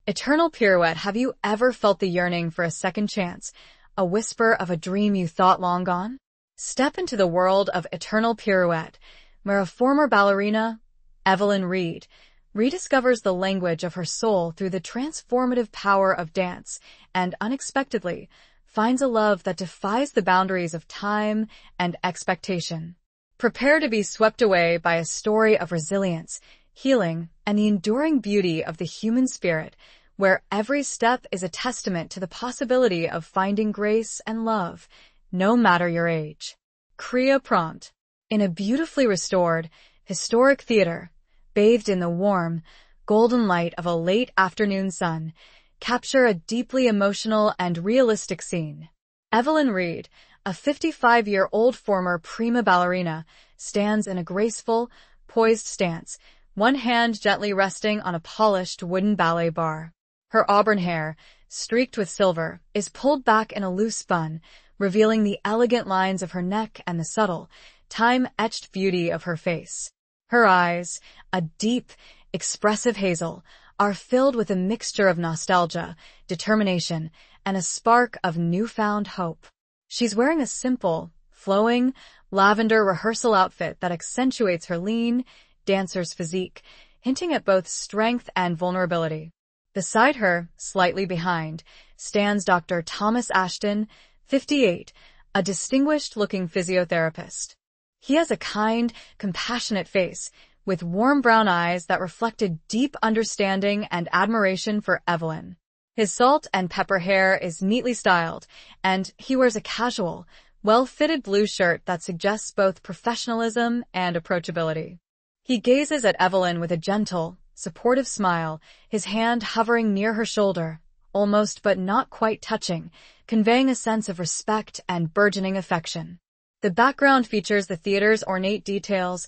Eternal Pirouette, have you ever felt the yearning for a second chance, a whisper of a dream you thought long gone? Step into the world of Eternal Pirouette, where a former ballerina, Evelyn Reed, rediscovers the language of her soul through the transformative power of dance and, unexpectedly, finds a love that defies the boundaries of time and expectation. Prepare to be swept away by a story of resilience, healing, and the enduring beauty of the human spirit, where every step is a testament to the possibility of finding grace and love, no matter your age. Pirouette. In a beautifully restored, historic theater, bathed in the warm, golden light of a late afternoon sun, capture a deeply emotional and realistic scene. Evelyn Reed, a 55-year-old former prima ballerina, stands in a graceful, poised stance, one hand gently resting on a polished wooden ballet bar. Her auburn hair, streaked with silver, is pulled back in a loose bun, revealing the elegant lines of her neck and the subtle, time-etched beauty of her face. Her eyes, a deep, expressive hazel, are filled with a mixture of nostalgia, determination, and a spark of newfound hope. She's wearing a simple, flowing, lavender rehearsal outfit that accentuates her lean, dancer's physique, hinting at both strength and vulnerability. Beside her, slightly behind, stands Dr. Thomas Ashton, 58, a distinguished-looking physiotherapist. He has a kind, compassionate face, with warm brown eyes that reflect a deep understanding and admiration for Evelyn. His salt and pepper hair is neatly styled, and he wears a casual, well-fitted blue shirt that suggests both professionalism and approachability. He gazes at Evelyn with a gentle, supportive smile, his hand hovering near her shoulder, almost but not quite touching, conveying a sense of respect and burgeoning affection. The background features the theater's ornate details,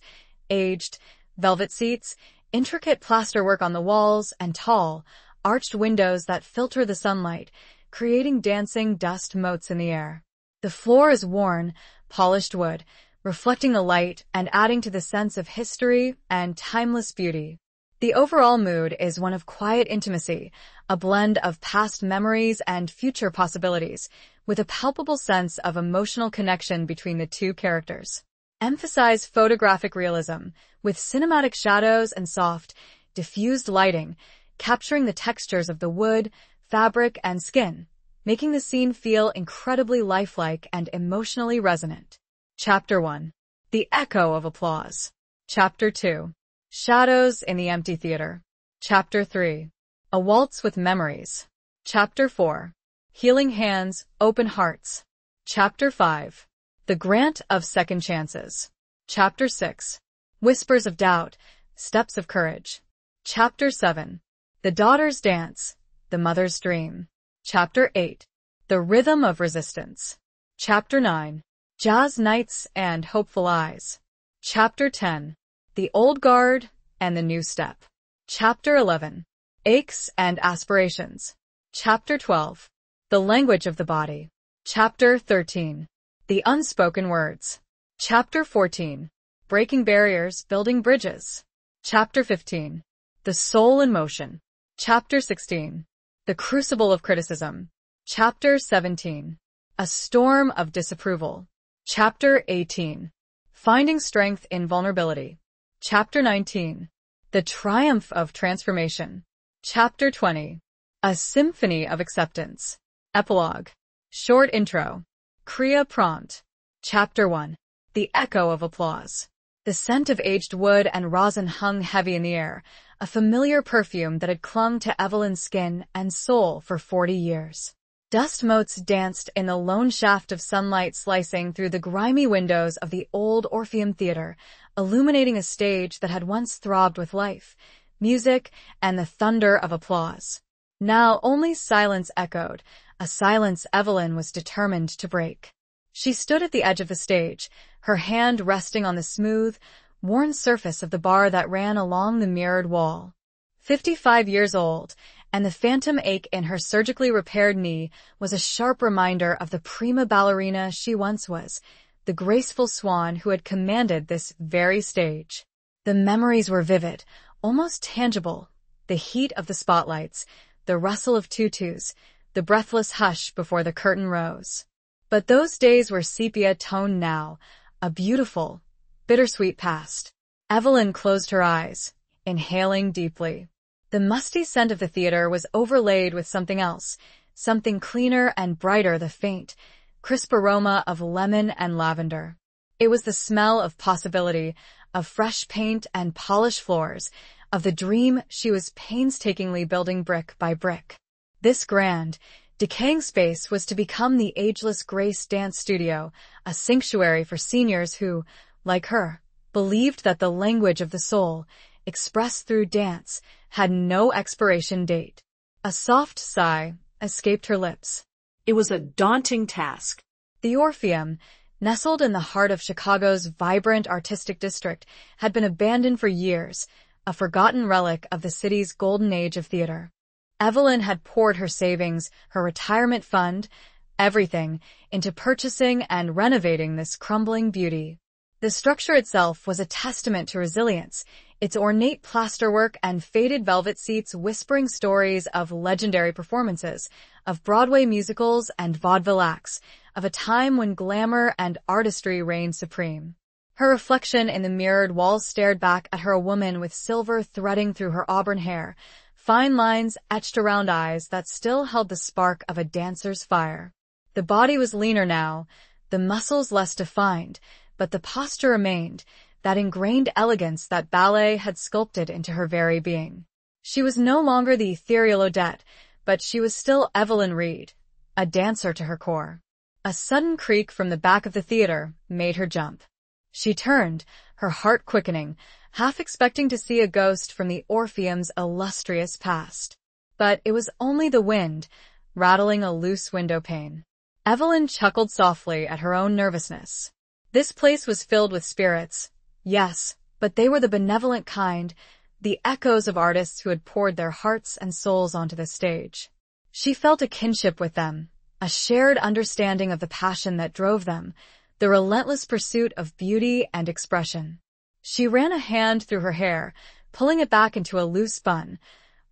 aged, velvet seats, intricate plasterwork on the walls, and tall, arched windows that filter the sunlight, creating dancing dust motes in the air. The floor is worn, polished wood, reflecting the light and adding to the sense of history and timeless beauty. The overall mood is one of quiet intimacy, a blend of past memories and future possibilities, with a palpable sense of emotional connection between the two characters. Emphasize photographic realism, with cinematic shadows and soft, diffused lighting, capturing the textures of the wood, fabric, and skin, making the scene feel incredibly lifelike and emotionally resonant. Chapter 1. The Echo of Applause. Chapter 2. Shadows in the Empty Theater. Chapter 3. A Waltz with Memories. Chapter 4. Healing Hands, Open Hearts. Chapter 5. The Grant of Second Chances. Chapter 6. Whispers of Doubt, Steps of Courage. Chapter 7. The Daughter's Dance, The Mother's Dream. Chapter 8. The Rhythm of Resistance. Chapter 9. Jazz Nights and Hopeful Eyes. Chapter 10. The Old Guard and the New Step. Chapter 11. Aches and Aspirations. Chapter 12. The Language of the Body. Chapter 13. The Unspoken Words. Chapter 14. Breaking Barriers, Building Bridges. Chapter 15. The Soul in Motion. Chapter 16. The Crucible of Criticism. Chapter 17. A Storm of Disapproval. Chapter 18. Finding Strength in Vulnerability. Chapter 19. The Triumph of Transformation. Chapter 20. A Symphony of Acceptance. Epilogue. Short Intro. Pirouette. Chapter 1. The Echo of Applause. The scent of aged wood and rosin hung heavy in the air, a familiar perfume that had clung to Evelyn's skin and soul for 40 years. Dust motes danced in the lone shaft of sunlight slicing through the grimy windows of the old Orpheum Theater, illuminating a stage that had once throbbed with life, music, and the thunder of applause. Now only silence echoed, a silence Evelyn was determined to break. She stood at the edge of the stage, her hand resting on the smooth, worn surface of the bar that ran along the mirrored wall. 55 years old, and the phantom ache in her surgically repaired knee was a sharp reminder of the prima ballerina she once was, the graceful swan who had commanded this very stage. The memories were vivid, almost tangible, the heat of the spotlights, the rustle of tutus, the breathless hush before the curtain rose. But those days were sepia-toned now, a beautiful, bittersweet past. Evelyn closed her eyes, inhaling deeply. The musty scent of the theater was overlaid with something else, something cleaner and brighter, the faint, crisp aroma of lemon and lavender. It was the smell of possibility, of fresh paint and polished floors, of the dream she was painstakingly building brick by brick. This grand, decaying space was to become the ageless Grace Dance Studio, a sanctuary for seniors who, like her, believed that the language of the soul, expressed through dance, had no expiration date. A soft sigh escaped her lips. It was a daunting task. The Orpheum, nestled in the heart of Chicago's vibrant artistic district, had been abandoned for years, a forgotten relic of the city's golden age of theater. Evelyn had poured her savings, her retirement fund, everything, into purchasing and renovating this crumbling beauty. The structure itself was a testament to resilience, its ornate plasterwork and faded velvet seats whispering stories of legendary performances, of Broadway musicals and vaudeville acts, of a time when glamour and artistry reigned supreme. Her reflection in the mirrored walls stared back at her, a woman with silver threading through her auburn hair, fine lines etched around eyes that still held the spark of a dancer's fire. The body was leaner now, the muscles less defined, but the posture remained, that ingrained elegance that ballet had sculpted into her very being. She was no longer the ethereal Odette, but she was still Evelyn Reed, a dancer to her core. A sudden creak from the back of the theater made her jump. She turned, her heart quickening, half expecting to see a ghost from the Orpheum's illustrious past. But it was only the wind, rattling a loose window pane. Evelyn chuckled softly at her own nervousness. This place was filled with spirits, yes, but they were the benevolent kind, the echoes of artists who had poured their hearts and souls onto the stage. She felt a kinship with them, a shared understanding of the passion that drove them, the relentless pursuit of beauty and expression. She ran a hand through her hair, pulling it back into a loose bun,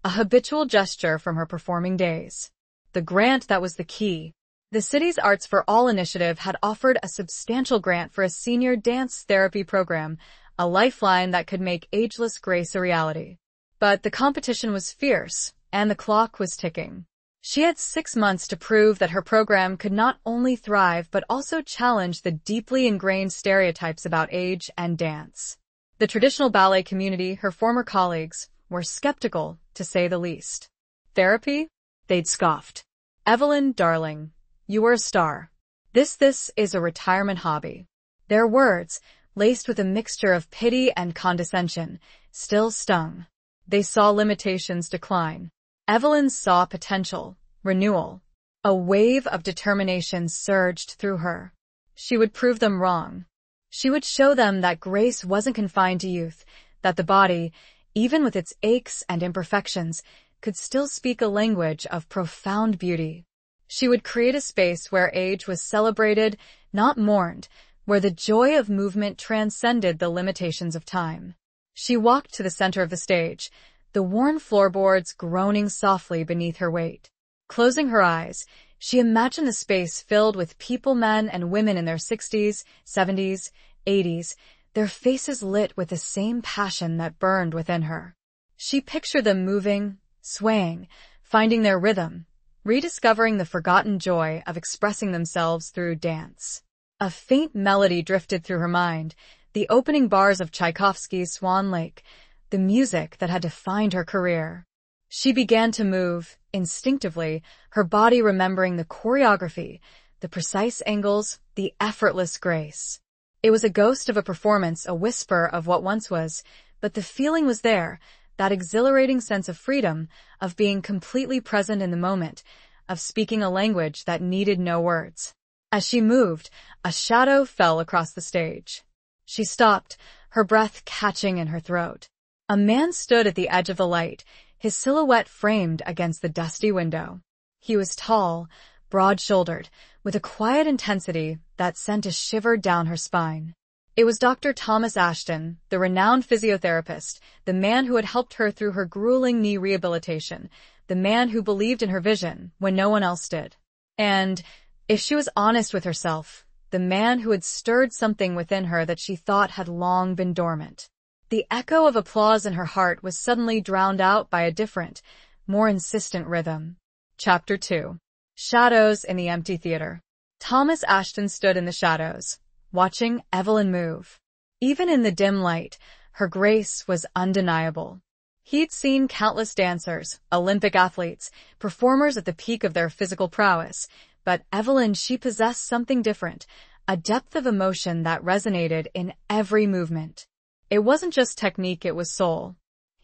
a habitual gesture from her performing days. The grant that was the key. The city's Arts for All initiative had offered a substantial grant for a senior dance therapy program, a lifeline that could make ageless grace a reality. But the competition was fierce, and the clock was ticking. She had 6 months to prove that her program could not only thrive but also challenge the deeply ingrained stereotypes about age and dance. The traditional ballet community, her former colleagues, were skeptical, to say the least. Therapy? They'd scoffed. Evelyn, darling, you were a star. This is a retirement hobby. Their words, laced with a mixture of pity and condescension, still stung. They saw limitations decline. Evelyn saw potential, renewal. A wave of determination surged through her. She would prove them wrong. She would show them that grace wasn't confined to youth, that the body, even with its aches and imperfections, could still speak a language of profound beauty. She would create a space where age was celebrated, not mourned, where the joy of movement transcended the limitations of time. She walked to the center of the stage, the worn floorboards groaning softly beneath her weight. Closing her eyes, she imagined the space filled with people, men and women in their 60s, 70s, 80s, their faces lit with the same passion that burned within her. She pictured them moving, swaying, finding their rhythm, rediscovering the forgotten joy of expressing themselves through dance. A faint melody drifted through her mind, the opening bars of Tchaikovsky's Swan Lake, the music that had defined her career. She began to move, instinctively, her body remembering the choreography, the precise angles, the effortless grace. It was a ghost of a performance, a whisper of what once was, but the feeling was there, that exhilarating sense of freedom, of being completely present in the moment, of speaking a language that needed no words. As she moved, a shadow fell across the stage. She stopped, her breath catching in her throat. A man stood at the edge of the light, his silhouette framed against the dusty window. He was tall, broad-shouldered, with a quiet intensity that sent a shiver down her spine. It was Dr. Thomas Ashton, the renowned physiotherapist, the man who had helped her through her grueling knee rehabilitation, the man who believed in her vision when no one else did. And, if she was honest with herself, the man who had stirred something within her that she thought had long been dormant. The echo of applause in her heart was suddenly drowned out by a different, more insistent rhythm. Chapter 2. Shadows in the Empty Theater. Thomas Ashton stood in the shadows, watching Evelyn move. Even in the dim light, her grace was undeniable. He'd seen countless dancers, Olympic athletes, performers at the peak of their physical prowess, but Evelyn, she possessed something different, a depth of emotion that resonated in every movement. It wasn't just technique, it was soul.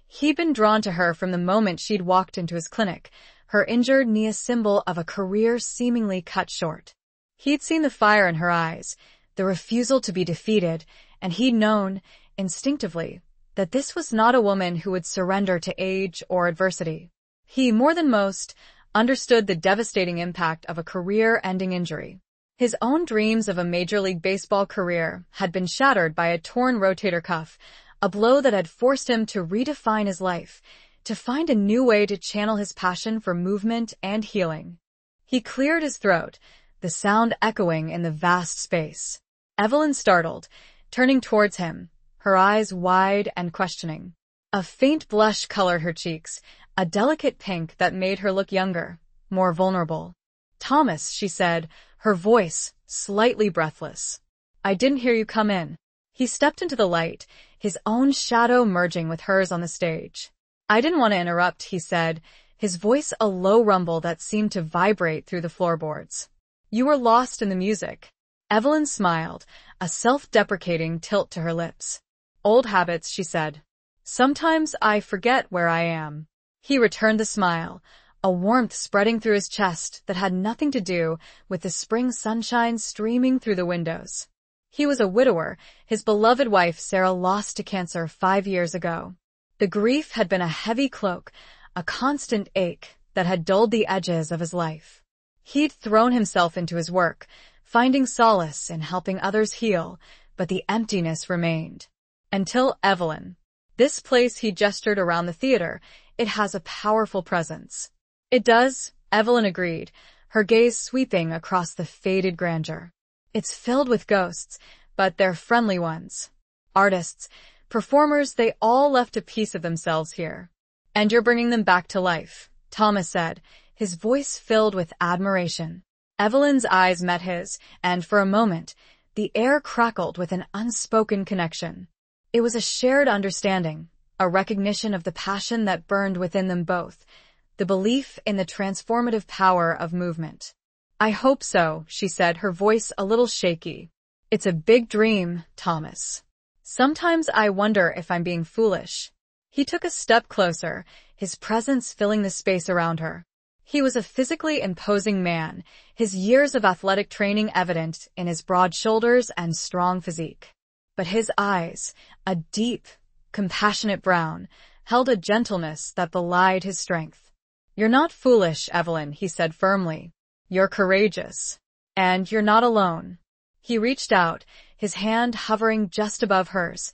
He'd been drawn to her from the moment she'd walked into his clinic, her injured knee a symbol of a career seemingly cut short. He'd seen the fire in her eyes, the refusal to be defeated, and he'd known, instinctively, that this was not a woman who would surrender to age or adversity. He, more than most, understood the devastating impact of a career-ending injury. His own dreams of a Major League Baseball career had been shattered by a torn rotator cuff, a blow that had forced him to redefine his life, to find a new way to channel his passion for movement and healing. He cleared his throat, the sound echoing in the vast space. Evelyn startled, turning towards him, her eyes wide and questioning. A faint blush colored her cheeks, a delicate pink that made her look younger, more vulnerable. "Thomas," she said, her voice slightly breathless. "I didn't hear you come in." He stepped into the light, his own shadow merging with hers on the stage. "I didn't want to interrupt," he said, his voice a low rumble that seemed to vibrate through the floorboards. "You were lost in the music." Evelyn smiled, a self-deprecating tilt to her lips. "Old habits," she said. "Sometimes I forget where I am." He returned the smile, a warmth spreading through his chest that had nothing to do with the spring sunshine streaming through the windows. He was a widower, his beloved wife Sarah lost to cancer 5 years ago. The grief had been a heavy cloak, a constant ache that had dulled the edges of his life. He'd thrown himself into his work, finding solace in helping others heal, but the emptiness remained. Until Evelyn. This place, he gestured around the theater, it has a powerful presence. "It does," Evelyn agreed, her gaze sweeping across the faded grandeur. "It's filled with ghosts, but they're friendly ones. Artists, performers, they all left a piece of themselves here. And you're bringing them back to life," Thomas said, his voice filled with admiration. Evelyn's eyes met his, and for a moment, the air crackled with an unspoken connection. It was a shared understanding, a recognition of the passion that burned within them both, the belief in the transformative power of movement. "I hope so," she said, her voice a little shaky. "It's a big dream, Thomas. Sometimes I wonder if I'm being foolish." He took a step closer, his presence filling the space around her. He was a physically imposing man, his years of athletic training evident in his broad shoulders and strong physique. But his eyes, a deep, compassionate brown, held a gentleness that belied his strength. "You're not foolish, Evelyn," he said firmly. "You're courageous. And you're not alone." He reached out, his hand hovering just above hers,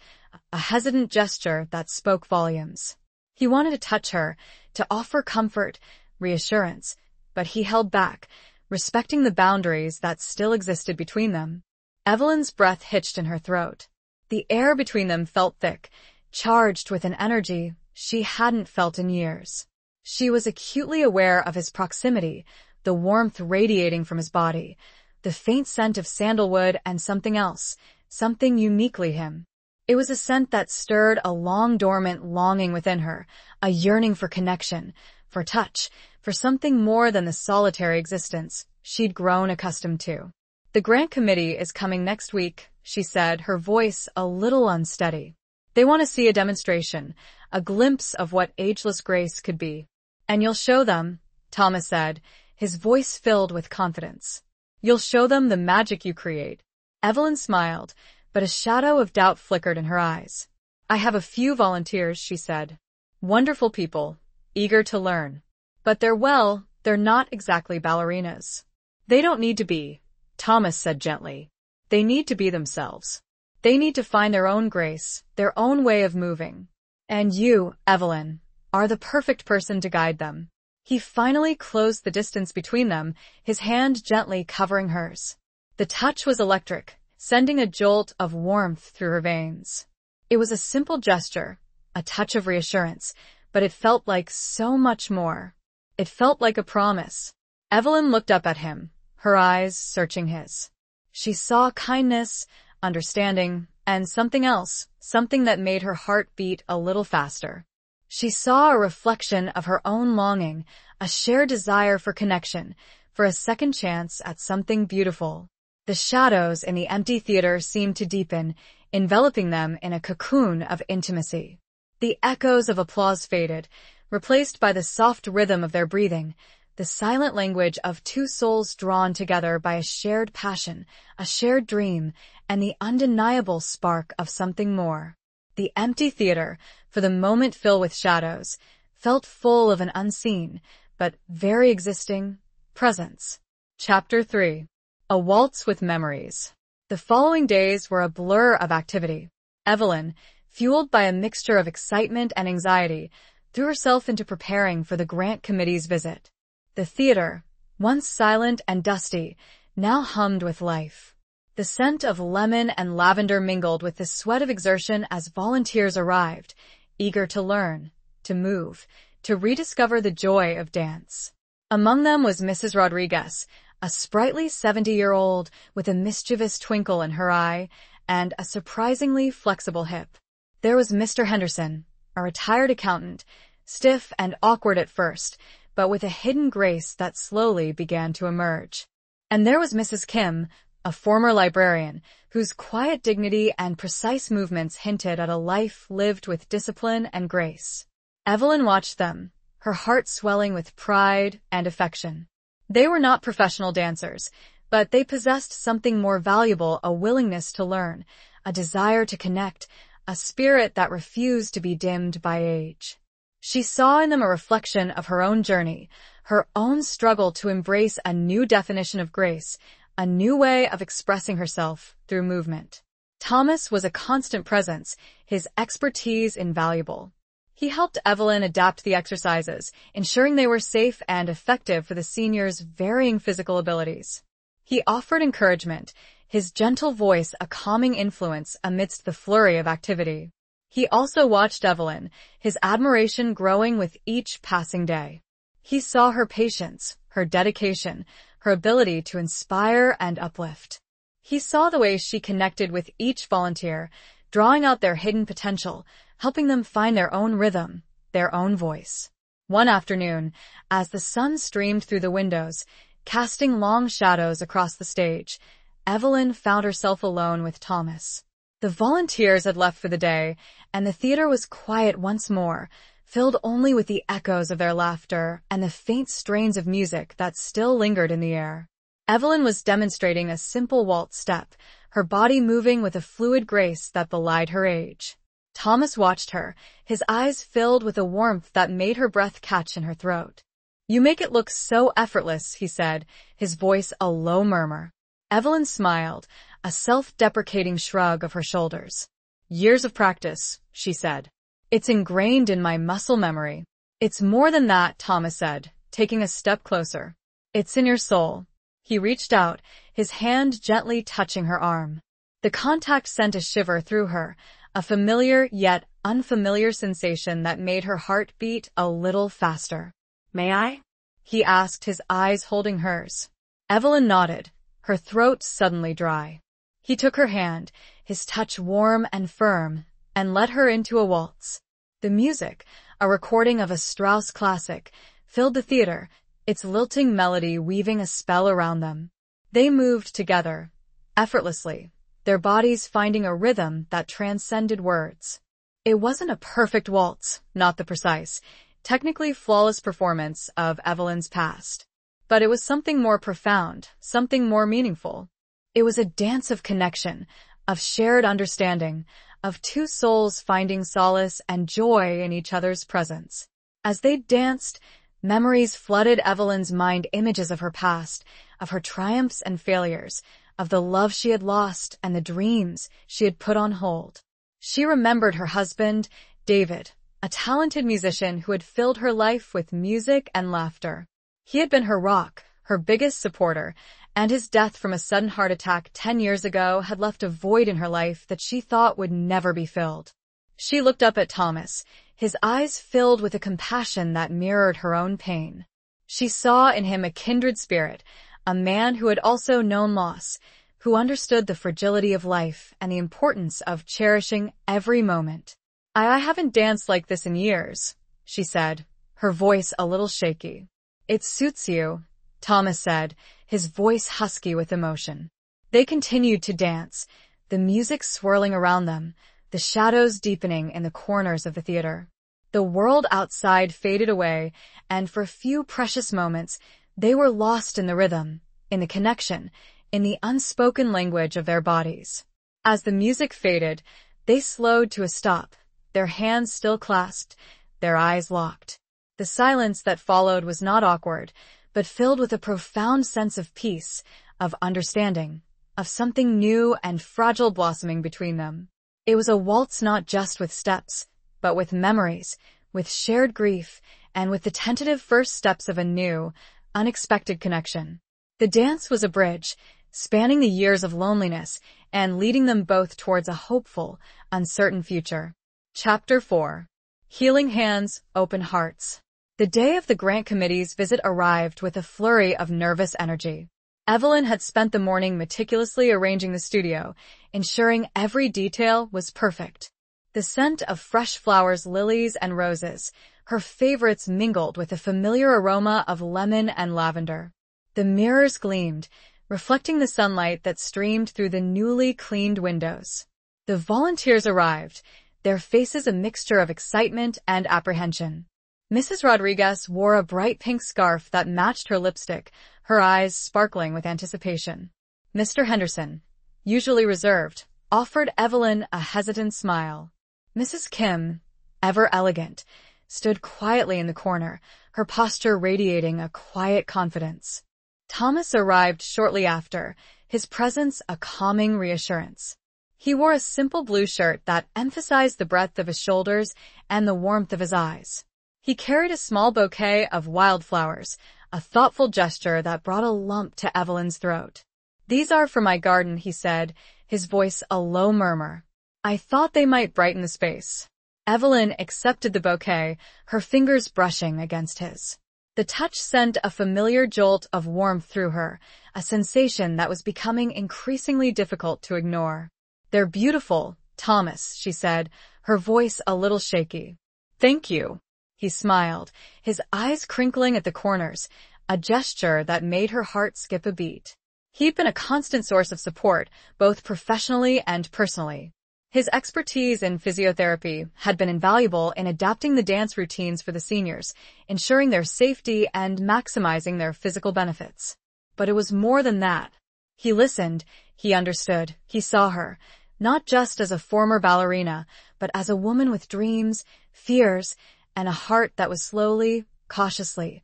a hesitant gesture that spoke volumes. He wanted to touch her, to offer comfort, reassurance, but he held back, respecting the boundaries that still existed between them. Evelyn's breath hitched in her throat. The air between them felt thick, charged with an energy she hadn't felt in years. She was acutely aware of his proximity, the warmth radiating from his body, the faint scent of sandalwood and something else, something uniquely him. It was a scent that stirred a long-dormant longing within her, a yearning for connection, for touch, for something more than the solitary existence she'd grown accustomed to. "The grant committee is coming next week," she said, her voice a little unsteady. "They want to see a demonstration, a glimpse of what ageless grace could be." "And you'll show them," Thomas said, his voice filled with confidence. "You'll show them the magic you create." Evelyn smiled, but a shadow of doubt flickered in her eyes. "I have a few volunteers," she said. "Wonderful people, eager to learn. But they're not exactly ballerinas." "They don't need to be," Thomas said gently. "They need to be themselves. They need to find their own grace, their own way of moving. And you, Evelyn, are the perfect person to guide them." He finally closed the distance between them, his hand gently covering hers. The touch was electric, sending a jolt of warmth through her veins. It was a simple gesture, a touch of reassurance, but it felt like so much more. It felt like a promise. Evelyn looked up at him, her eyes searching his. She saw kindness, understanding, and something else, something that made her heart beat a little faster. She saw a reflection of her own longing, a shared desire for connection, for a second chance at something beautiful. The shadows in the empty theater seemed to deepen, enveloping them in a cocoon of intimacy. The echoes of applause faded, replaced by the soft rhythm of their breathing, the silent language of two souls drawn together by a shared passion, a shared dream, and the undeniable spark of something more. The empty theater, for the moment filled with shadows, felt full of an unseen, but very existing, presence. Chapter 3. A Waltz with Memories. The following days were a blur of activity. Evelyn, fueled by a mixture of excitement and anxiety, threw herself into preparing for the grant committee's visit. The theater, once silent and dusty, now hummed with life. The scent of lemon and lavender mingled with the sweat of exertion as volunteers arrived, eager to learn, to move, to rediscover the joy of dance. Among them was Mrs. Rodriguez, a sprightly 70-year-old with a mischievous twinkle in her eye and a surprisingly flexible hip. There was Mr. Henderson, a retired accountant, stiff and awkward at first, but with a hidden grace that slowly began to emerge. And there was Mrs. Kim, a former librarian, whose quiet dignity and precise movements hinted at a life lived with discipline and grace. Evelyn watched them, her heart swelling with pride and affection. They were not professional dancers, but they possessed something more valuable, a willingness to learn, a desire to connect, a spirit that refused to be dimmed by age. She saw in them a reflection of her own journey, her own struggle to embrace a new definition of grace, a new way of expressing herself through movement. Thomas was a constant presence, his expertise invaluable. He helped Evelyn adapt the exercises, ensuring they were safe and effective for the seniors' varying physical abilities. He offered encouragement, his gentle voice a calming influence amidst the flurry of activity. He also watched Evelyn, his admiration growing with each passing day. He saw her patience, her dedication, her ability to inspire and uplift. He saw the way she connected with each volunteer, drawing out their hidden potential, helping them find their own rhythm, their own voice. One afternoon, as the sun streamed through the windows, casting long shadows across the stage, Evelyn found herself alone with Thomas. The volunteers had left for the day, and the theater was quiet once more, filled only with the echoes of their laughter and the faint strains of music that still lingered in the air. Evelyn was demonstrating a simple waltz step, her body moving with a fluid grace that belied her age. Thomas watched her, his eyes filled with a warmth that made her breath catch in her throat. "You make it look so effortless," he said, his voice a low murmur. Evelyn smiled, a self-deprecating shrug of her shoulders. "Years of practice," she said. "It's ingrained in my muscle memory." "It's more than that," Thomas said, taking a step closer. "It's in your soul." He reached out, his hand gently touching her arm. The contact sent a shiver through her, a familiar yet unfamiliar sensation that made her heart beat a little faster. "May I?" he asked, his eyes holding hers. Evelyn nodded, her throat suddenly dry. He took her hand, his touch warm and firm, and led her into a waltz. The music, a recording of a Strauss classic, filled the theater, its lilting melody weaving a spell around them. They moved together, effortlessly, their bodies finding a rhythm that transcended words. It wasn't a perfect waltz, not the precise, technically flawless performance of Evelyn's past. But it was something more profound, something more meaningful. It was a dance of connection, of shared understanding, of two souls finding solace and joy in each other's presence. As they danced, memories flooded Evelyn's mind, images of her past, of her triumphs and failures, of the love she had lost and the dreams she had put on hold. She remembered her husband, David, a talented musician who had filled her life with music and laughter. He had been her rock, her biggest supporter, and his death from a sudden heart attack 10 years ago had left a void in her life that she thought would never be filled. She looked up at Thomas, his eyes filled with a compassion that mirrored her own pain. She saw in him a kindred spirit, a man who had also known loss, who understood the fragility of life and the importance of cherishing every moment. I haven't danced like this in years, she said, her voice a little shaky. It suits you, Thomas said, his voice husky with emotion. They continued to dance, the music swirling around them, the shadows deepening in the corners of the theater. The world outside faded away, and for a few precious moments, they were lost in the rhythm, in the connection, in the unspoken language of their bodies. As the music faded, they slowed to a stop, their hands still clasped, their eyes locked. The silence that followed was not awkward, but filled with a profound sense of peace, of understanding, of something new and fragile blossoming between them. It was a waltz not just with steps, but with memories, with shared grief, and with the tentative first steps of a new, unexpected connection. The dance was a bridge, spanning the years of loneliness and leading them both towards a hopeful, uncertain future. Chapter 4. Healing Hands, Open Hearts. The day of the grant committee's visit arrived with a flurry of nervous energy. Evelyn had spent the morning meticulously arranging the studio, ensuring every detail was perfect. The scent of fresh flowers, lilies, and roses, her favorites mingled with the familiar aroma of lemon and lavender. The mirrors gleamed, reflecting the sunlight that streamed through the newly cleaned windows. The volunteers arrived, their faces a mixture of excitement and apprehension. Mrs. Rodriguez wore a bright pink scarf that matched her lipstick, her eyes sparkling with anticipation. Mr. Henderson, usually reserved, offered Evelyn a hesitant smile. Mrs. Kim, ever elegant, stood quietly in the corner, her posture radiating a quiet confidence. Thomas arrived shortly after, his presence a calming reassurance. He wore a simple blue shirt that emphasized the breadth of his shoulders and the warmth of his eyes. He carried a small bouquet of wildflowers, a thoughtful gesture that brought a lump to Evelyn's throat. "These are for my garden," he said, his voice a low murmur. "I thought they might brighten the space." Evelyn accepted the bouquet, her fingers brushing against his. The touch sent a familiar jolt of warmth through her, a sensation that was becoming increasingly difficult to ignore. "They're beautiful, Thomas," she said, her voice a little shaky. "Thank you." He smiled, his eyes crinkling at the corners, a gesture that made her heart skip a beat. He'd been a constant source of support, both professionally and personally. His expertise in physiotherapy had been invaluable in adapting the dance routines for the seniors, ensuring their safety and maximizing their physical benefits. But it was more than that. He listened, he understood, he saw her, not just as a former ballerina, but as a woman with dreams, fears, and a heart that was slowly, cautiously,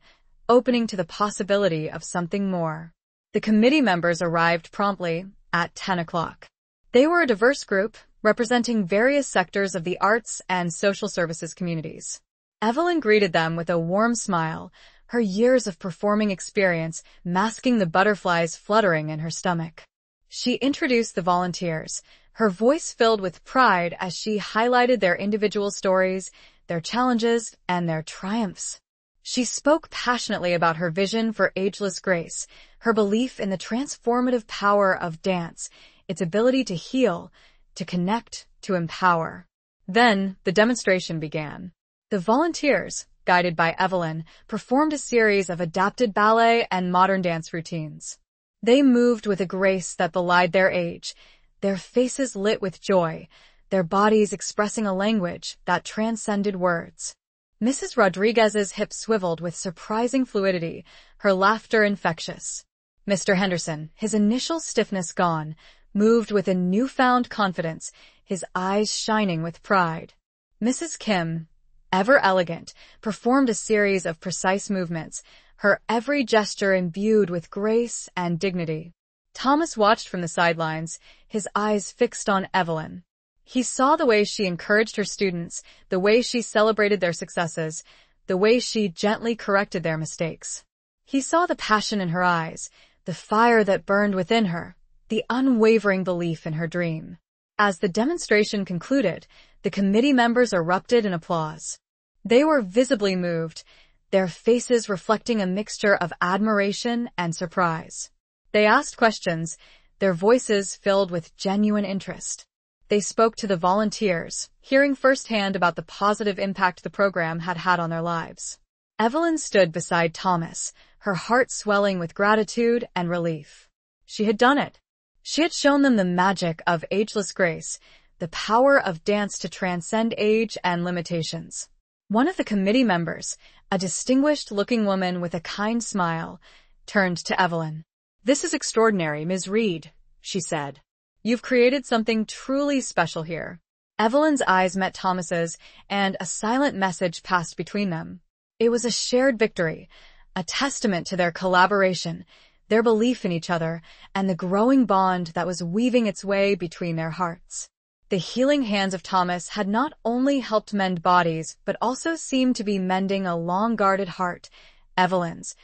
opening to the possibility of something more. The committee members arrived promptly at 10 o'clock. They were a diverse group, representing various sectors of the arts and social services communities. Evelyn greeted them with a warm smile, her years of performing experience masking the butterflies fluttering in her stomach. She introduced the volunteers, her voice filled with pride as she highlighted their individual stories, their challenges, and their triumphs. She spoke passionately about her vision for ageless grace, her belief in the transformative power of dance, its ability to heal, to connect, to empower. Then, the demonstration began. The volunteers, guided by Evelyn, performed a series of adapted ballet and modern dance routines. They moved with a grace that belied their age, their faces lit with joy, their bodies expressing a language that transcended words. Mrs. Rodriguez's hips swiveled with surprising fluidity, her laughter infectious. Mr. Henderson, his initial stiffness gone, moved with a newfound confidence, his eyes shining with pride. Mrs. Kim, ever elegant, performed a series of precise movements, her every gesture imbued with grace and dignity. Thomas watched from the sidelines, his eyes fixed on Evelyn. He saw the way she encouraged her students, the way she celebrated their successes, the way she gently corrected their mistakes. He saw the passion in her eyes, the fire that burned within her, the unwavering belief in her dream. As the demonstration concluded, the committee members erupted in applause. They were visibly moved, their faces reflecting a mixture of admiration and surprise. They asked questions, their voices filled with genuine interest. They spoke to the volunteers, hearing firsthand about the positive impact the program had had on their lives. Evelyn stood beside Thomas, her heart swelling with gratitude and relief. She had done it. She had shown them the magic of ageless grace, the power of dance to transcend age and limitations. One of the committee members, a distinguished-looking woman with a kind smile, turned to Evelyn. "This is extraordinary, Ms. Reed," she said. "You've created something truly special here." Evelyn's eyes met Thomas's, and a silent message passed between them. It was a shared victory, a testament to their collaboration, their belief in each other, and the growing bond that was weaving its way between their hearts. The healing hands of Thomas had not only helped mend bodies, but also seemed to be mending a long-guarded heart, Evelyn's,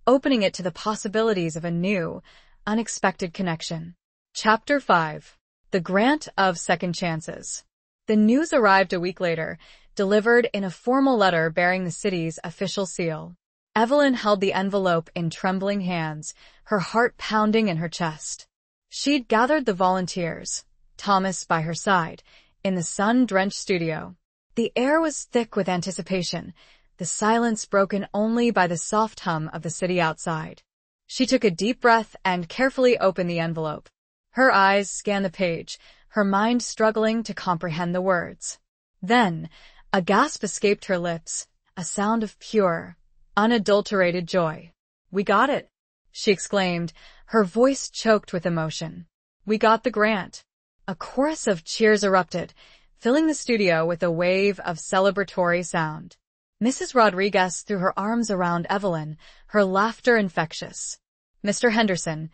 opening it to the possibilities of a new, unexpected connection. Chapter 5. The Grant of Second Chances. The news arrived a week later, delivered in a formal letter bearing the city's official seal. Evelyn held the envelope in trembling hands, her heart pounding in her chest. She'd gathered the volunteers, Thomas by her side, in the sun-drenched studio. The air was thick with anticipation, the silence broken only by the soft hum of the city outside. She took a deep breath and carefully opened the envelope. Her eyes scanned the page, her mind struggling to comprehend the words. Then, a gasp escaped her lips, a sound of pure, unadulterated joy. "We got it," she exclaimed, her voice choked with emotion. "We got the grant." A chorus of cheers erupted, filling the studio with a wave of celebratory sound. Mrs. Rodriguez threw her arms around Evelyn, her laughter infectious. Mr. Henderson,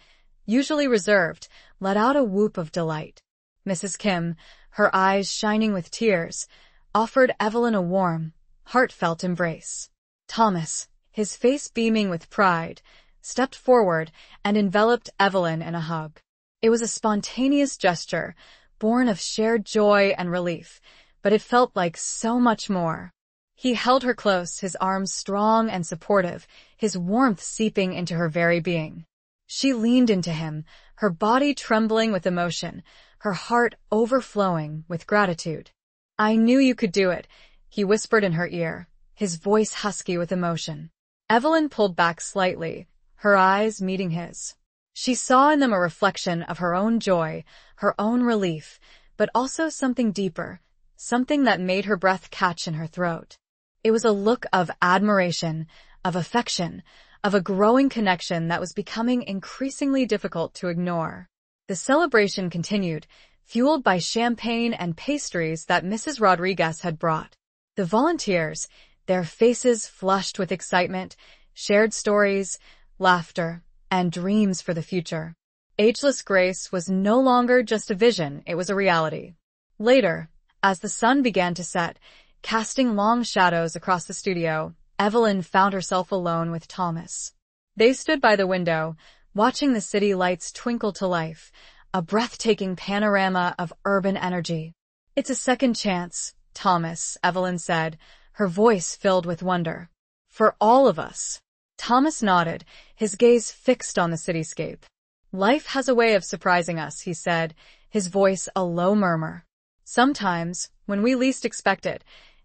usually reserved, let out a whoop of delight. Mrs. Kim, her eyes shining with tears, offered Evelyn a warm, heartfelt embrace. Thomas, his face beaming with pride, stepped forward and enveloped Evelyn in a hug. It was a spontaneous gesture, born of shared joy and relief, but it felt like so much more. He held her close, his arms strong and supportive, his warmth seeping into her very being. She leaned into him, her body trembling with emotion, her heart overflowing with gratitude. "I knew you could do it," he whispered in her ear, his voice husky with emotion. Evelyn pulled back slightly, her eyes meeting his. She saw in them a reflection of her own joy, her own relief, but also something deeper, something that made her breath catch in her throat. It was a look of admiration, of affection, of a growing connection that was becoming increasingly difficult to ignore. The celebration continued, fueled by champagne and pastries that Mrs. Rodriguez had brought. The volunteers, their faces flushed with excitement, shared stories, laughter, and dreams for the future. Ageless grace was no longer just a vision, it was a reality. Later, as the sun began to set, casting long shadows across the studio, Evelyn found herself alone with Thomas. They stood by the window, watching the city lights twinkle to life, a breathtaking panorama of urban energy. "It's a second chance, Thomas," Evelyn said, her voice filled with wonder. "For all of us." Thomas nodded, his gaze fixed on the cityscape. "Life has a way of surprising us," he said, his voice a low murmur. "Sometimes, when we least expect it,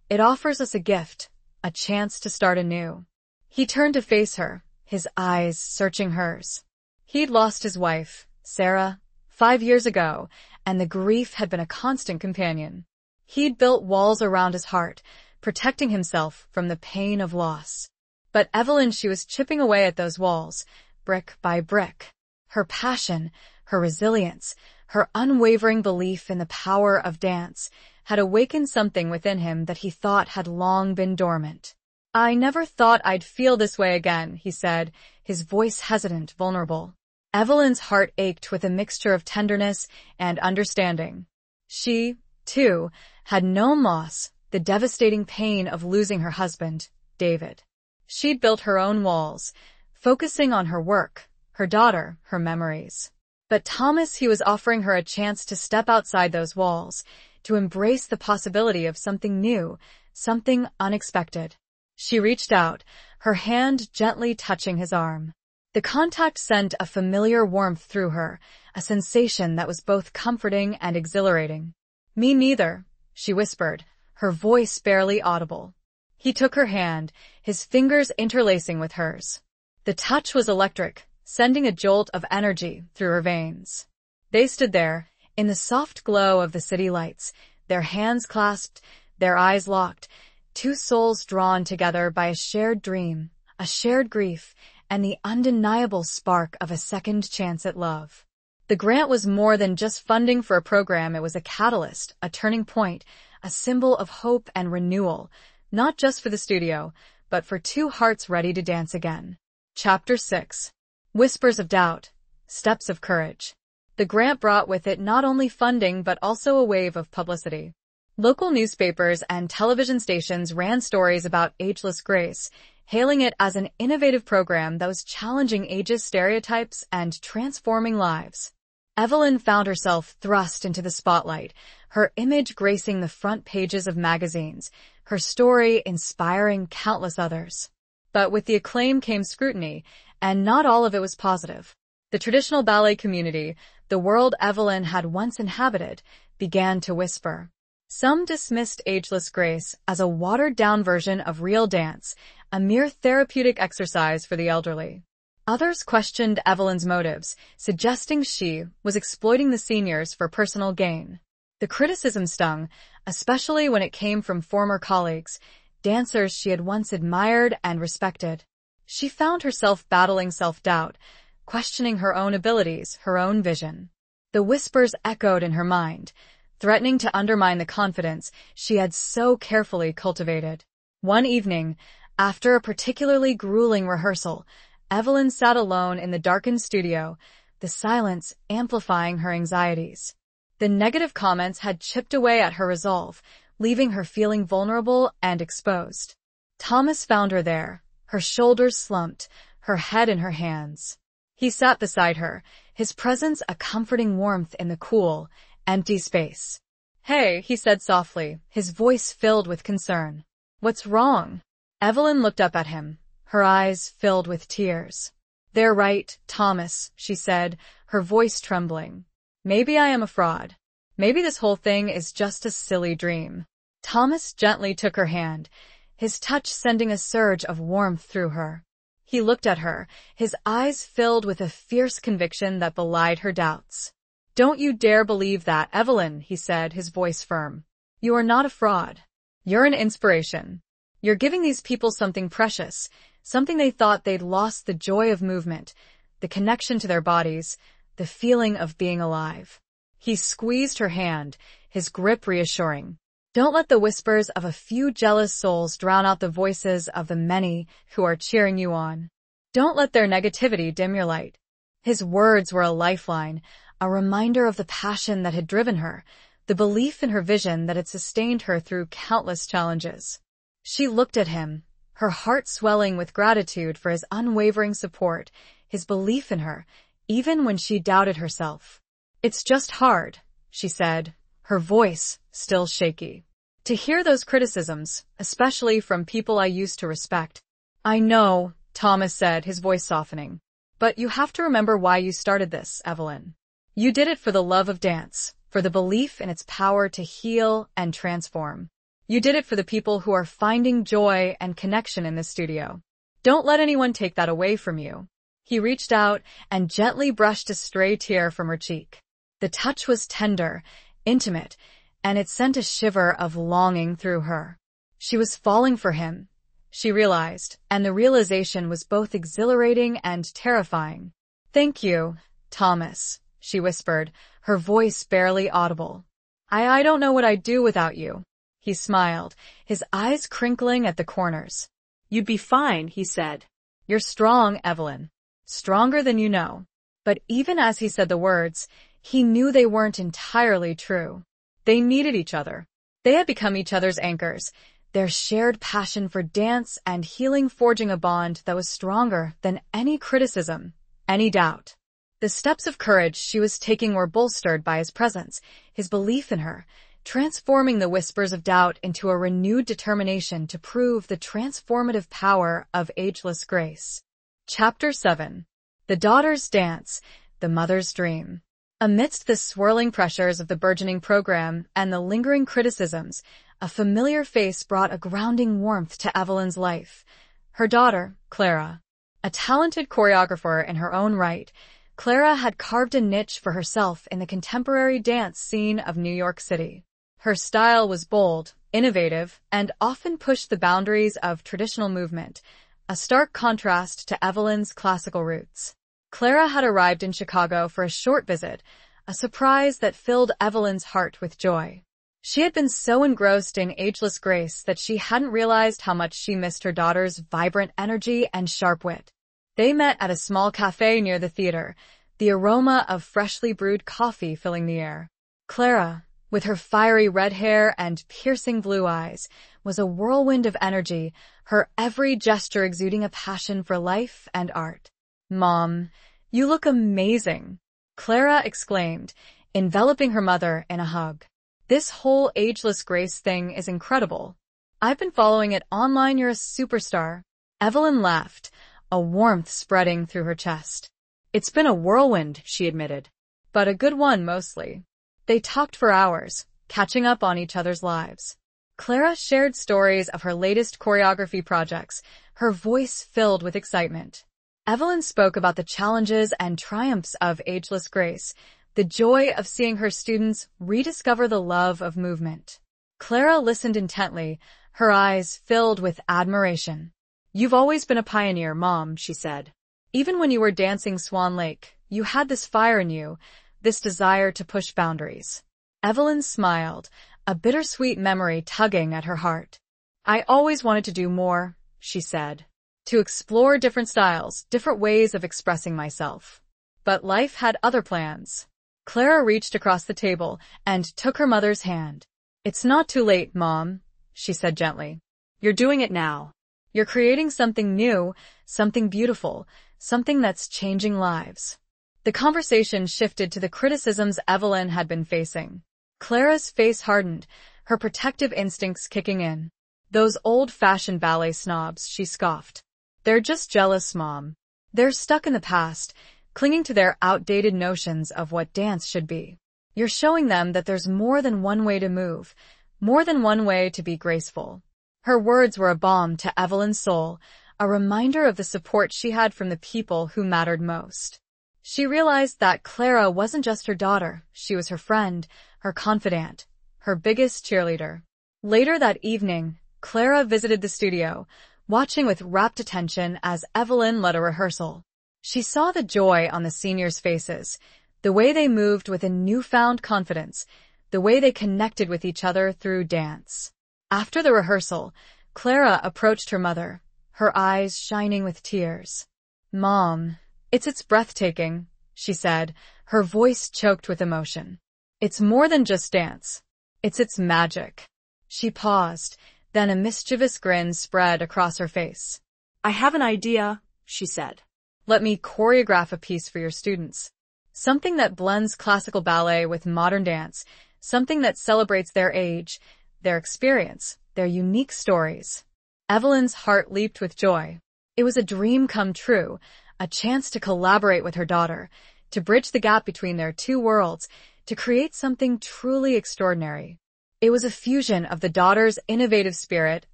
it offers us a gift, a chance to start anew." He turned to face her, his eyes searching hers. He'd lost his wife, Sarah, 5 years ago, and the grief had been a constant companion. He'd built walls around his heart, protecting himself from the pain of loss. But Evelyn, she was chipping away at those walls, brick by brick. Her passion, her resilience, her unwavering belief in the power of dance had awakened something within him that he thought had long been dormant. "I never thought I'd feel this way again," he said, his voice hesitant, vulnerable. Evelyn's heart ached with a mixture of tenderness and understanding. She, too, had known loss, the devastating pain of losing her husband, David. She'd built her own walls, focusing on her work, her daughter, her memories. But Thomas, he was offering her a chance to step outside those walls, to embrace the possibility of something new, something unexpected. She reached out, her hand gently touching his arm. The contact sent a familiar warmth through her, a sensation that was both comforting and exhilarating. "Me neither," she whispered, her voice barely audible. He took her hand, his fingers interlacing with hers. The touch was electric, sending a jolt of energy through her veins. They stood there, in the soft glow of the city lights, their hands clasped, their eyes locked, two souls drawn together by a shared dream, a shared grief, and the undeniable spark of a second chance at love. The grant was more than just funding for a program. It was a catalyst, a turning point, a symbol of hope and renewal, not just for the studio, but for two hearts ready to dance again. Chapter 6. Whispers of Doubt, Steps of Courage. The grant brought with it not only funding but also a wave of publicity. Local newspapers and television stations ran stories about Ageless Grace, hailing it as an innovative program that was challenging ageist stereotypes and transforming lives. Evelyn found herself thrust into the spotlight, her image gracing the front pages of magazines, her story inspiring countless others. But with the acclaim came scrutiny, and not all of it was positive. The traditional ballet community, the world Evelyn had once inhabited, began to whisper. Some dismissed Ageless Grace as a watered-down version of real dance, a mere therapeutic exercise for the elderly. Others questioned Evelyn's motives, suggesting she was exploiting the seniors for personal gain. The criticism stung, especially when it came from former colleagues, dancers she had once admired and respected. She found herself battling self-doubt, questioning her own abilities, her own vision. The whispers echoed in her mind, threatening to undermine the confidence she had so carefully cultivated. One evening, after a particularly grueling rehearsal, Evelyn sat alone in the darkened studio, the silence amplifying her anxieties. The negative comments had chipped away at her resolve, leaving her feeling vulnerable and exposed. Thomas found her there, her shoulders slumped, her head in her hands. He sat beside her, his presence a comforting warmth in the cool, empty space. "Hey," he said softly, his voice filled with concern. "What's wrong?" Evelyn looked up at him, her eyes filled with tears. "They're right, Thomas," she said, her voice trembling. "Maybe I am a fraud. Maybe this whole thing is just a silly dream." Thomas gently took her hand, his touch sending a surge of warmth through her. He looked at her, his eyes filled with a fierce conviction that belied her doubts. "Don't you dare believe that, Evelyn," he said, his voice firm. "You are not a fraud. You're an inspiration. You're giving these people something precious, something they thought they'd lost: the joy of movement, the connection to their bodies, the feeling of being alive." He squeezed her hand, his grip reassuring. "Don't let the whispers of a few jealous souls drown out the voices of the many who are cheering you on. Don't let their negativity dim your light." His words were a lifeline, a reminder of the passion that had driven her, the belief in her vision that had sustained her through countless challenges. She looked at him, her heart swelling with gratitude for his unwavering support, his belief in her, even when she doubted herself. "It's just hard," she said, her voice still shaky, "to hear those criticisms, especially from people I used to respect." "I know," Thomas said, his voice softening. "But you have to remember why you started this, Evelyn. You did it for the love of dance, for the belief in its power to heal and transform. You did it for the people who are finding joy and connection in this studio. Don't let anyone take that away from you." He reached out and gently brushed a stray tear from her cheek. The touch was tender, intimate, and it sent a shiver of longing through her. She was falling for him, she realized, and the realization was both exhilarating and terrifying. "Thank you, Thomas," she whispered, her voice barely audible. I don't know what I'd do without you." He smiled, his eyes crinkling at the corners. "You'd be fine," he said. "You're strong, Evelyn. Stronger than you know." But even as he said the words, he knew they weren't entirely true. They needed each other. They had become each other's anchors, their shared passion for dance and healing forging a bond that was stronger than any criticism, any doubt. The steps of courage she was taking were bolstered by his presence, his belief in her, transforming the whispers of doubt into a renewed determination to prove the transformative power of ageless grace. Chapter 7. The Daughter's Dance, the Mother's Dream. Amidst the swirling pressures of the burgeoning program and the lingering criticisms, a familiar face brought a grounding warmth to Evelyn's life. Her daughter, Clara. A talented choreographer in her own right, Clara had carved a niche for herself in the contemporary dance scene of New York City. Her style was bold, innovative, and often pushed the boundaries of traditional movement, a stark contrast to Evelyn's classical roots. Clara had arrived in Chicago for a short visit, a surprise that filled Evelyn's heart with joy. She had been so engrossed in ageless grace that she hadn't realized how much she missed her daughter's vibrant energy and sharp wit. They met at a small cafe near the theater, the aroma of freshly brewed coffee filling the air. Clara, with her fiery red hair and piercing blue eyes, was a whirlwind of energy, her every gesture exuding a passion for life and art. "Mom, you look amazing," Clara exclaimed, enveloping her mother in a hug. "This whole ageless grace thing is incredible. I've been following it online. You're a superstar." Evelyn laughed, a warmth spreading through her chest. "It's been a whirlwind," she admitted, "but a good one mostly." They talked for hours, catching up on each other's lives. Clara shared stories of her latest choreography projects, her voice filled with excitement. Evelyn spoke about the challenges and triumphs of ageless grace, the joy of seeing her students rediscover the love of movement. Clara listened intently, her eyes filled with admiration. "You've always been a pioneer, Mom," she said. "Even when you were dancing Swan Lake, you had this fire in you, this desire to push boundaries." Evelyn smiled, a bittersweet memory tugging at her heart. "I always wanted to do more," she said. "To explore different styles, different ways of expressing myself. But life had other plans." Clara reached across the table and took her mother's hand. "It's not too late, Mom," she said gently. "You're doing it now. You're creating something new, something beautiful, something that's changing lives." The conversation shifted to the criticisms Evelyn had been facing. Clara's face hardened, her protective instincts kicking in. "Those old-fashioned ballet snobs," she scoffed. "They're just jealous, Mom. They're stuck in the past, clinging to their outdated notions of what dance should be. You're showing them that there's more than one way to move, more than one way to be graceful." Her words were a balm to Evelyn's soul, a reminder of the support she had from the people who mattered most. She realized that Clara wasn't just her daughter, she was her friend, her confidant, her biggest cheerleader. Later that evening, Clara visited the studio, watching with rapt attention as Evelyn led a rehearsal. She saw the joy on the seniors' faces, the way they moved with a newfound confidence, the way they connected with each other through dance. After the rehearsal, Clara approached her mother, her eyes shining with tears. "Mom, it's breathtaking," she said, her voice choked with emotion. "It's more than just dance. It's magic." She paused, then a mischievous grin spread across her face. "I have an idea," she said. "Let me choreograph a piece for your students. Something that blends classical ballet with modern dance, something that celebrates their age, their experience, their unique stories." Evelyn's heart leaped with joy. It was a dream come true, a chance to collaborate with her daughter, to bridge the gap between their two worlds, to create something truly extraordinary. It was a fusion of the daughter's innovative spirit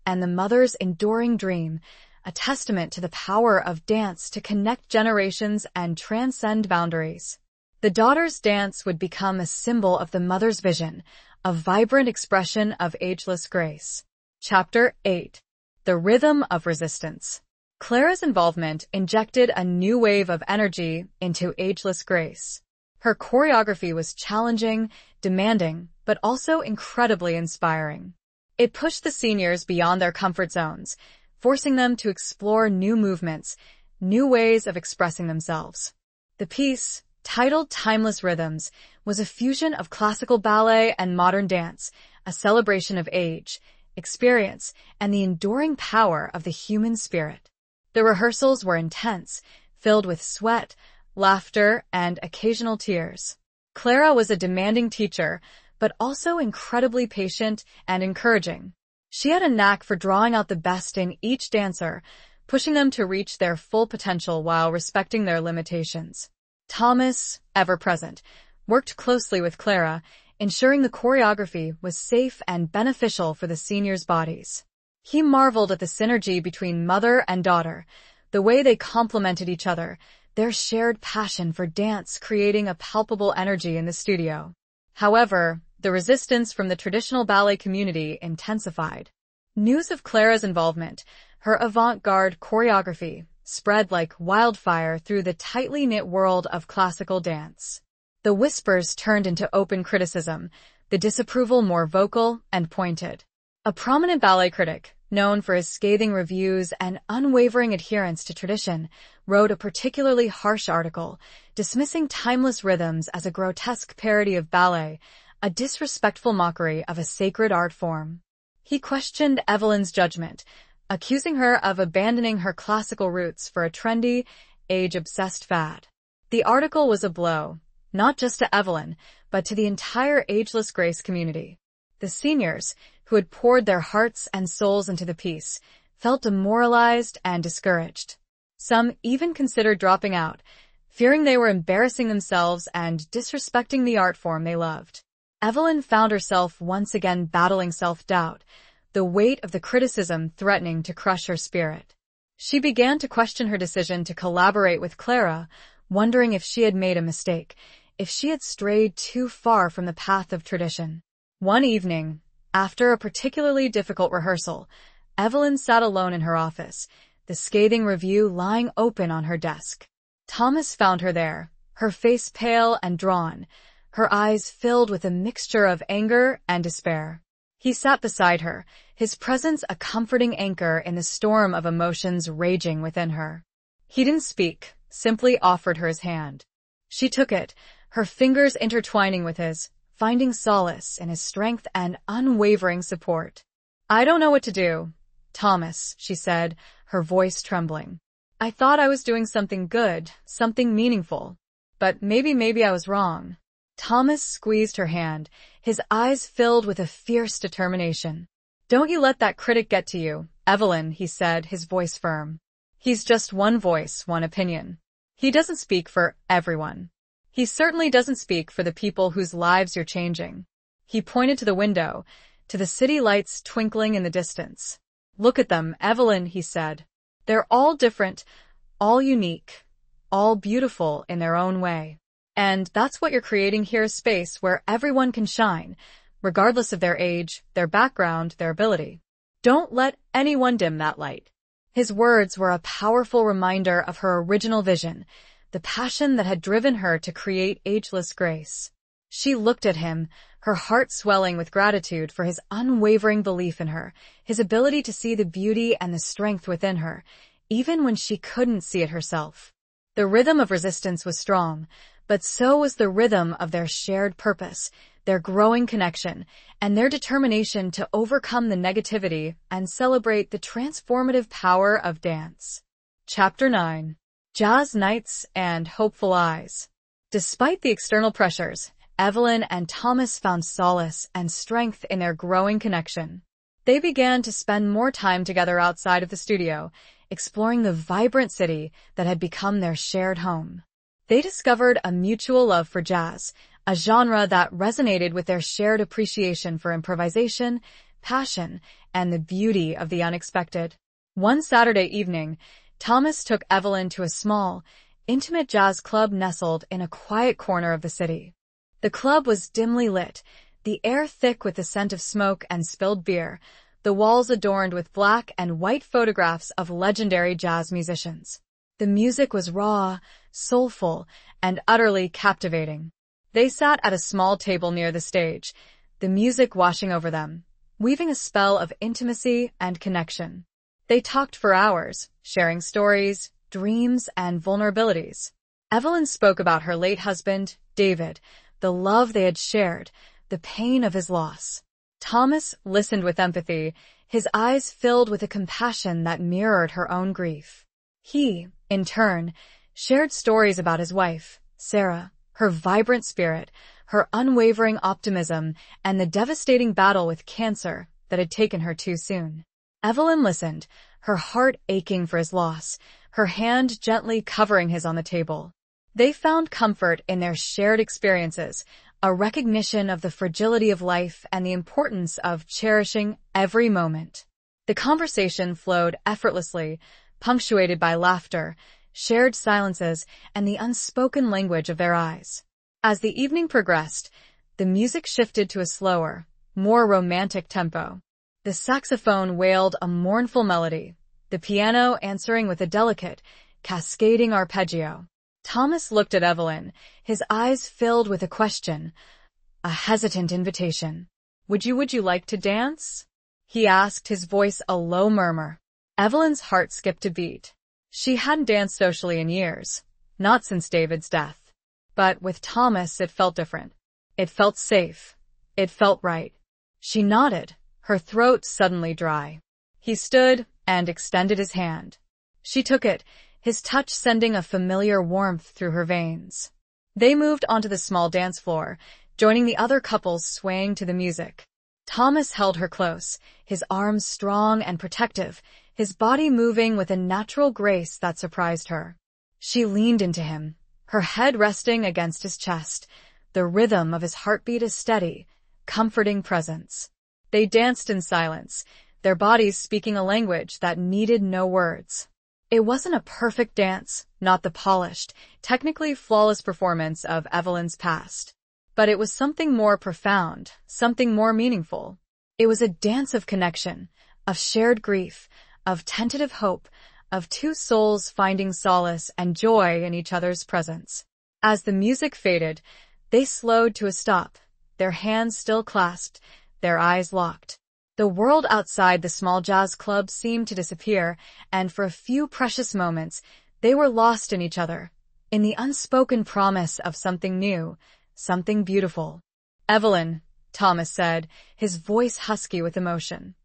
and the mother's enduring dream, a testament to the power of dance to connect generations and transcend boundaries. The daughter's dance would become a symbol of the mother's vision, a vibrant expression of ageless grace. Chapter 8. The Rhythm of Resistance. Clara's involvement injected a new wave of energy into ageless grace. Her choreography was challenging, demanding, but also incredibly inspiring. It pushed the seniors beyond their comfort zones, forcing them to explore new movements, new ways of expressing themselves. The piece, Titled Timeless Rhythms, was a fusion of classical ballet and modern dance, a celebration of age, experience, and the enduring power of the human spirit. The rehearsals were intense, filled with sweat, laughter, and occasional tears. Clara was a demanding teacher, but also incredibly patient and encouraging. She had a knack for drawing out the best in each dancer, pushing them to reach their full potential while respecting their limitations. Thomas, ever present, worked closely with Clara, ensuring the choreography was safe and beneficial for the seniors' bodies. He marveled at the synergy between mother and daughter, the way they complemented each other, their shared passion for dance creating a palpable energy in the studio. However, the resistance from the traditional ballet community intensified. News of Clara's involvement, her avant-garde choreography, spread like wildfire through the tightly knit world of classical dance. The whispers turned into open criticism, the disapproval more vocal and pointed. A prominent ballet critic, known for his scathing reviews and unwavering adherence to tradition, wrote a particularly harsh article, dismissing Timeless Rhythms as a grotesque parody of ballet, a disrespectful mockery of a sacred art form. He questioned Evelyn's judgment, accusing her of abandoning her classical roots for a trendy, age-obsessed fad. The article was a blow, not just to Evelyn, but to the entire Ageless Grace community. The seniors, who had poured their hearts and souls into the piece, felt demoralized and discouraged. Some even considered dropping out, fearing they were embarrassing themselves and disrespecting the art form they loved. Evelyn found herself once again battling self-doubt, the weight of the criticism threatening to crush her spirit. She began to question her decision to collaborate with Clara, wondering if she had made a mistake, if she had strayed too far from the path of tradition. One evening, after a particularly difficult rehearsal, Evelyn sat alone in her office, the scathing review lying open on her desk. Thomas found her there, her face pale and drawn, her eyes filled with a mixture of anger and despair. He sat beside her, his presence a comforting anchor in the storm of emotions raging within her. He didn't speak, simply offered her his hand. She took it, her fingers intertwining with his, finding solace in his strength and unwavering support. "I don't know what to do, Thomas," she said, her voice trembling. "I thought I was doing something good, something meaningful. But maybe I was wrong." Thomas squeezed her hand, his eyes filled with a fierce determination. "Don't you let that critic get to you, Evelyn," he said, his voice firm. "He's just one voice, one opinion. He doesn't speak for everyone. He certainly doesn't speak for the people whose lives you're changing." He pointed to the window, to the city lights twinkling in the distance. "Look at them, Evelyn," he said. "They're all different, all unique, all beautiful in their own way. And that's what you're creating here, a space where everyone can shine, regardless of their age, their background, their ability. Don't let anyone dim that light." His words were a powerful reminder of her original vision, the passion that had driven her to create Ageless Grace. She looked at him, her heart swelling with gratitude for his unwavering belief in her, his ability to see the beauty and the strength within her, even when she couldn't see it herself. The rhythm of resistance was strong, but so was the rhythm of their shared purpose, their growing connection, and their determination to overcome the negativity and celebrate the transformative power of dance. Chapter 9. Jazz Nights and Hopeful Eyes. Despite the external pressures, Evelyn and Thomas found solace and strength in their growing connection. They began to spend more time together outside of the studio, exploring the vibrant city that had become their shared home. They discovered a mutual love for jazz, a genre that resonated with their shared appreciation for improvisation, passion, and the beauty of the unexpected. One Saturday evening, Thomas took Evelyn to a small, intimate jazz club nestled in a quiet corner of the city. The club was dimly lit, the air thick with the scent of smoke and spilled beer, the walls adorned with black and white photographs of legendary jazz musicians. The music was raw, soulful, and utterly captivating. They sat at a small table near the stage, the music washing over them, weaving a spell of intimacy and connection. They talked for hours, sharing stories, dreams, and vulnerabilities. Evelyn spoke about her late husband, David, the love they had shared, the pain of his loss. Thomas listened with empathy, his eyes filled with a compassion that mirrored her own grief. He, in turn, shared stories about his wife, Sarah, her vibrant spirit, her unwavering optimism, and the devastating battle with cancer that had taken her too soon. Evelyn listened, her heart aching for his loss, her hand gently covering his on the table. They found comfort in their shared experiences, a recognition of the fragility of life and the importance of cherishing every moment. The conversation flowed effortlessly, punctuated by laughter, shared silences, and the unspoken language of their eyes. As the evening progressed, the music shifted to a slower, more romantic tempo. The saxophone wailed a mournful melody, the piano answering with a delicate, cascading arpeggio. Thomas looked at Evelyn, his eyes filled with a question, a hesitant invitation. Would you like to dance?" he asked, his voice a low murmur. Evelyn's heart skipped a beat. She hadn't danced socially in years, not since David's death. But with Thomas it felt different. It felt safe. It felt right. She nodded, her throat suddenly dry. He stood and extended his hand. She took it, his touch sending a familiar warmth through her veins. They moved onto the small dance floor, joining the other couples swaying to the music. Thomas held her close, his arms strong and protective, his body moving with a natural grace that surprised her. She leaned into him, her head resting against his chest, the rhythm of his heartbeat a steady, comforting presence. They danced in silence, their bodies speaking a language that needed no words. It wasn't a perfect dance, not the polished, technically flawless performance of Evelyn's past. But it was something more profound, something more meaningful. It was a dance of connection, of shared grief, of tentative hope, of two souls finding solace and joy in each other's presence. As the music faded, they slowed to a stop, their hands still clasped, their eyes locked. The world outside the small jazz club seemed to disappear, and for a few precious moments, they were lost in each other, in the unspoken promise of something new, something beautiful. "Evelyn," Thomas said, his voice husky with emotion.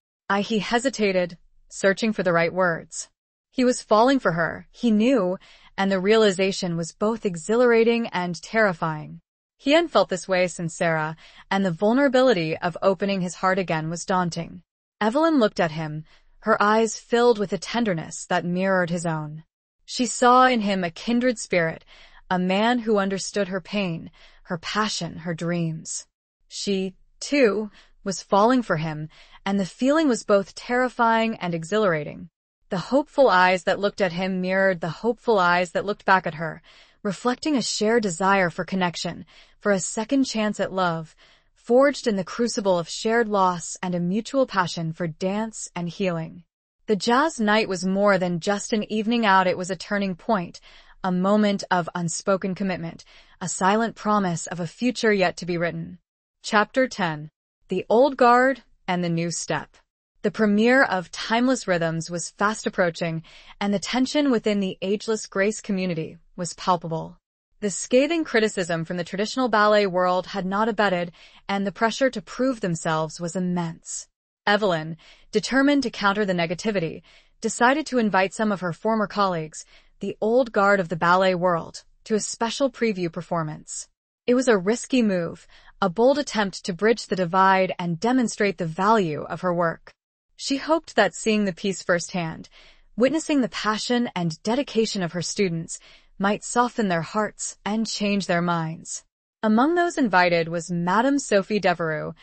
He hesitated, searching for the right words. He was falling for her, he knew, and the realization was both exhilarating and terrifying. He hadn't felt this way since Sarah, and the vulnerability of opening his heart again was daunting. Evelyn looked at him, her eyes filled with a tenderness that mirrored his own. She saw in him a kindred spirit, a man who understood her pain, her passion, her dreams. She, too, was falling for him, and the feeling was both terrifying and exhilarating. The hopeful eyes that looked at him mirrored the hopeful eyes that looked back at her, reflecting a shared desire for connection, for a second chance at love, forged in the crucible of shared loss and a mutual passion for dance and healing. The jazz night was more than just an evening out, it was a turning point, a moment of unspoken commitment, a silent promise of a future yet to be written. Chapter 10. The Old Guard and the New Step. The premiere of Timeless Rhythms was fast approaching, and the tension within the Ageless Grace community was palpable. The scathing criticism from the traditional ballet world had not abated, and the pressure to prove themselves was immense. Evelyn, determined to counter the negativity, decided to invite some of her former colleagues, the old guard of the ballet world, to a special preview performance. It was a risky move, a bold attempt to bridge the divide and demonstrate the value of her work. She hoped that seeing the piece firsthand, witnessing the passion and dedication of her students, might soften their hearts and change their minds. Among those invited was Madame Sophie Devereux,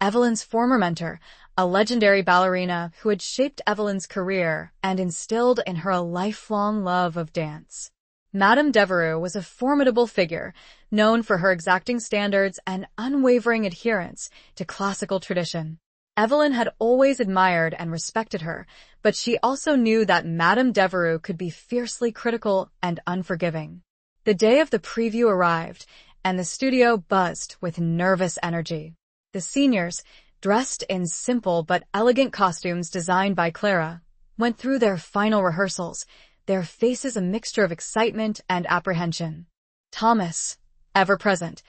Evelyn's former mentor, a legendary ballerina who had shaped Evelyn's career and instilled in her a lifelong love of dance. Madame Devereux was a formidable figure, known for her exacting standards and unwavering adherence to classical tradition. Evelyn had always admired and respected her, but she also knew that Madame Devereux could be fiercely critical and unforgiving. The day of the preview arrived, and the studio buzzed with nervous energy. The seniors, dressed in simple but elegant costumes designed by Clara, went through their final rehearsals, their faces a mixture of excitement and apprehension. Thomas, ever present,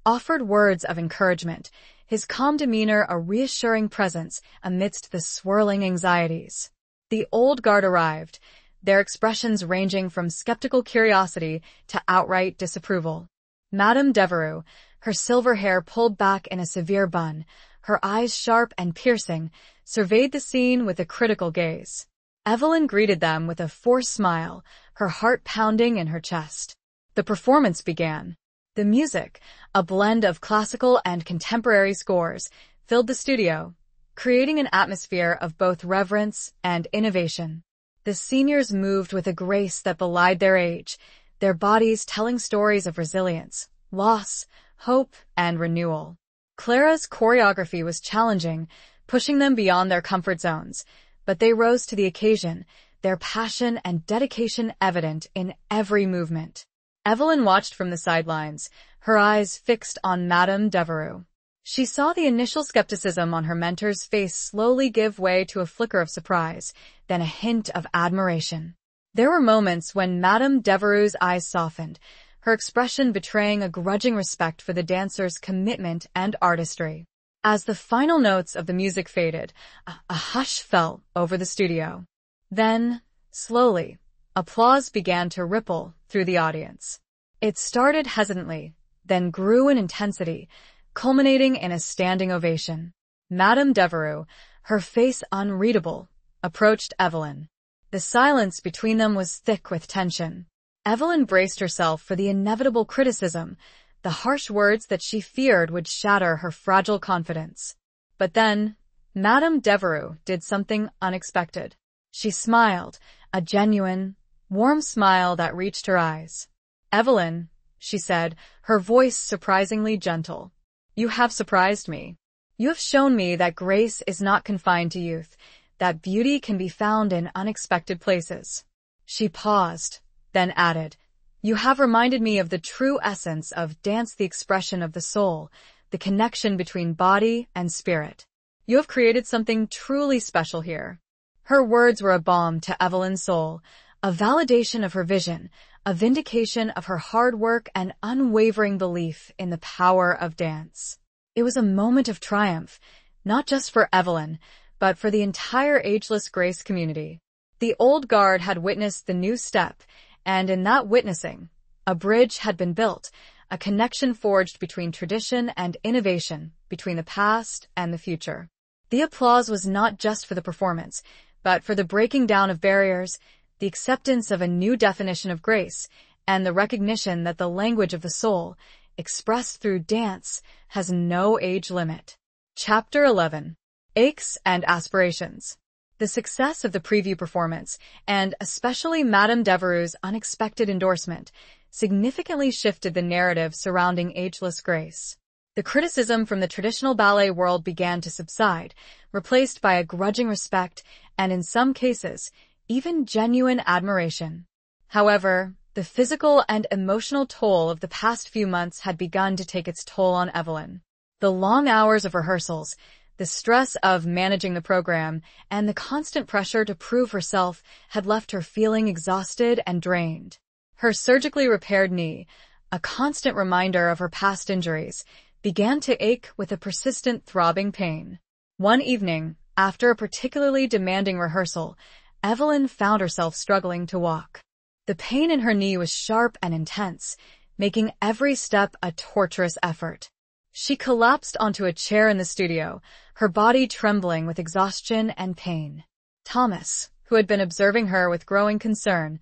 offered words of encouragement, his calm demeanor a reassuring presence amidst the swirling anxieties. The old guard arrived, their expressions ranging from skeptical curiosity to outright disapproval. Madame Devereux, her silver hair pulled back in a severe bun, her eyes sharp and piercing, surveyed the scene with a critical gaze. Evelyn greeted them with a forced smile, her heart pounding in her chest. The performance began. The music, a blend of classical and contemporary scores, filled the studio, creating an atmosphere of both reverence and innovation. The seniors moved with a grace that belied their age, their bodies telling stories of resilience, loss, hope, and renewal. Clara's choreography was challenging, pushing them beyond their comfort zones, but they rose to the occasion, their passion and dedication evident in every movement. Evelyn watched from the sidelines, her eyes fixed on Madame Devereux. She saw the initial skepticism on her mentor's face slowly give way to a flicker of surprise, then a hint of admiration. There were moments when Madame Devereux's eyes softened, her expression betraying a grudging respect for the dancer's commitment and artistry. As the final notes of the music faded, a hush fell over the studio. Then, slowly, applause began to ripple through the audience. It started hesitantly, then grew in intensity, culminating in a standing ovation. Madame Devereux, her face unreadable, approached Evelyn. The silence between them was thick with tension. Evelyn braced herself for the inevitable criticism, the harsh words that she feared would shatter her fragile confidence. But then, Madame Devereux did something unexpected. She smiled, a genuine, warm smile that reached her eyes. "Evelyn," she said, her voice surprisingly gentle, "you have surprised me. You have shown me that grace is not confined to youth, that beauty can be found in unexpected places." She paused, then added, "You have reminded me of the true essence of dance, the expression of the soul, the connection between body and spirit. You have created something truly special here." Her words were a balm to Evelyn's soul, a validation of her vision, a vindication of her hard work and unwavering belief in the power of dance. It was a moment of triumph, not just for Evelyn, but for the entire Ageless Grace community. The old guard had witnessed the new step, and in that witnessing, a bridge had been built, a connection forged between tradition and innovation, between the past and the future. The applause was not just for the performance, but for the breaking down of barriers, the acceptance of a new definition of grace, and the recognition that the language of the soul, expressed through dance, has no age limit. Chapter 11. Aches and Aspirations. The success of the preview performance, and especially Madame Devereux's unexpected endorsement, significantly shifted the narrative surrounding Ageless Grace. The criticism from the traditional ballet world began to subside, replaced by a grudging respect and, in some cases, even genuine admiration. However, the physical and emotional toll of the past few months had begun to take its toll on Evelyn. The long hours of rehearsals, the stress of managing the program, and the constant pressure to prove herself had left her feeling exhausted and drained. Her surgically repaired knee, a constant reminder of her past injuries, began to ache with a persistent throbbing pain. One evening, after a particularly demanding rehearsal, Evelyn found herself struggling to walk. The pain in her knee was sharp and intense, making every step a torturous effort. She collapsed onto a chair in the studio, her body trembling with exhaustion and pain. Thomas, who had been observing her with growing concern,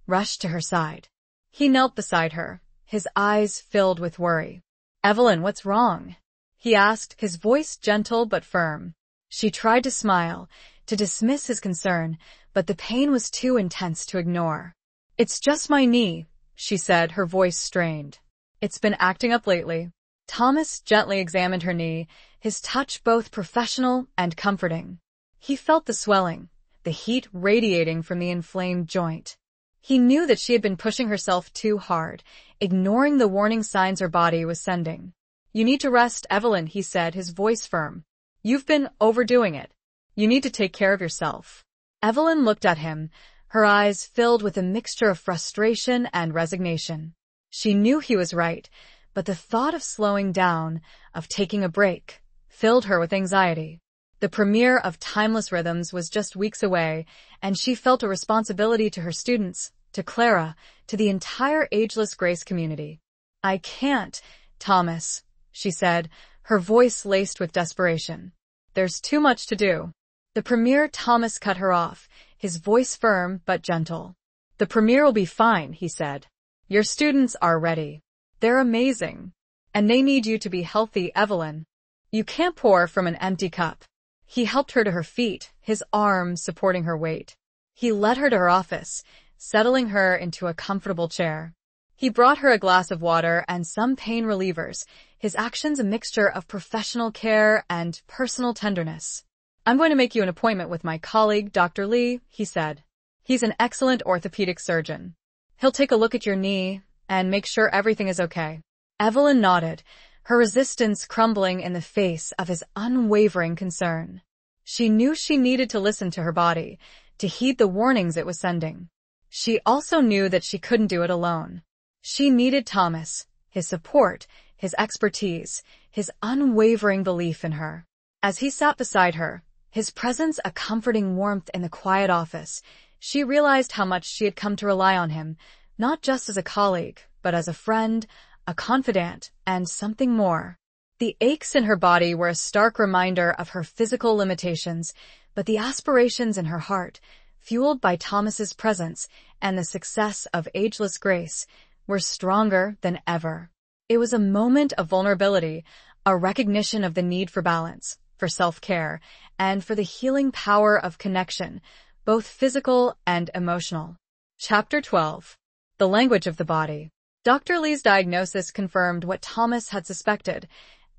rushed to her side. He knelt beside her, his eyes filled with worry. "Evelyn, what's wrong?" he asked, his voice gentle but firm. She tried to smile, to dismiss his concern, but the pain was too intense to ignore. "It's just my knee," she said, her voice strained. "It's been acting up lately." Thomas gently examined her knee, his touch both professional and comforting. He felt the swelling, the heat radiating from the inflamed joint. He knew that she had been pushing herself too hard, ignoring the warning signs her body was sending. "You need to rest, Evelyn," he said, his voice firm. "You've been overdoing it. You need to take care of yourself." Evelyn looked at him, her eyes filled with a mixture of frustration and resignation. She knew he was right, but the thought of slowing down, of taking a break, filled her with anxiety. The premiere of Timeless Rhythms was just weeks away, and she felt a responsibility to her students, to Clara, to the entire Ageless Grace community. "I can't, Thomas," she said, her voice laced with desperation. "There's too much to do." The premiere. Thomas cut her off, his voice firm but gentle. "The premiere will be fine," he said. "Your students are ready. They're amazing. And they need you to be healthy, Evelyn. You can't pour from an empty cup." He helped her to her feet, his arms supporting her weight. He led her to her office, settling her into a comfortable chair. He brought her a glass of water and some pain relievers, his actions a mixture of professional care and personal tenderness. "I'm going to make you an appointment with my colleague, Dr. Lee," he said. "He's an excellent orthopedic surgeon. He'll take a look at your knee and make sure everything is okay." Evelyn nodded, her resistance crumbling in the face of his unwavering concern. She knew she needed to listen to her body, to heed the warnings it was sending. She also knew that she couldn't do it alone. She needed Thomas, his support, his expertise, his unwavering belief in her. As he sat beside her, his presence a comforting warmth in the quiet office, she realized how much she had come to rely on him, not just as a colleague, but as a friend, a confidant, and something more. The aches in her body were a stark reminder of her physical limitations, but the aspirations in her heart, fueled by Thomas's presence and the success of Ageless Grace, were stronger than ever. It was a moment of vulnerability, a recognition of the need for balance, for self-care, and for the healing power of connection, both physical and emotional. Chapter 12. The Language of the Body. Dr. Lee's diagnosis confirmed what Thomas had suspected.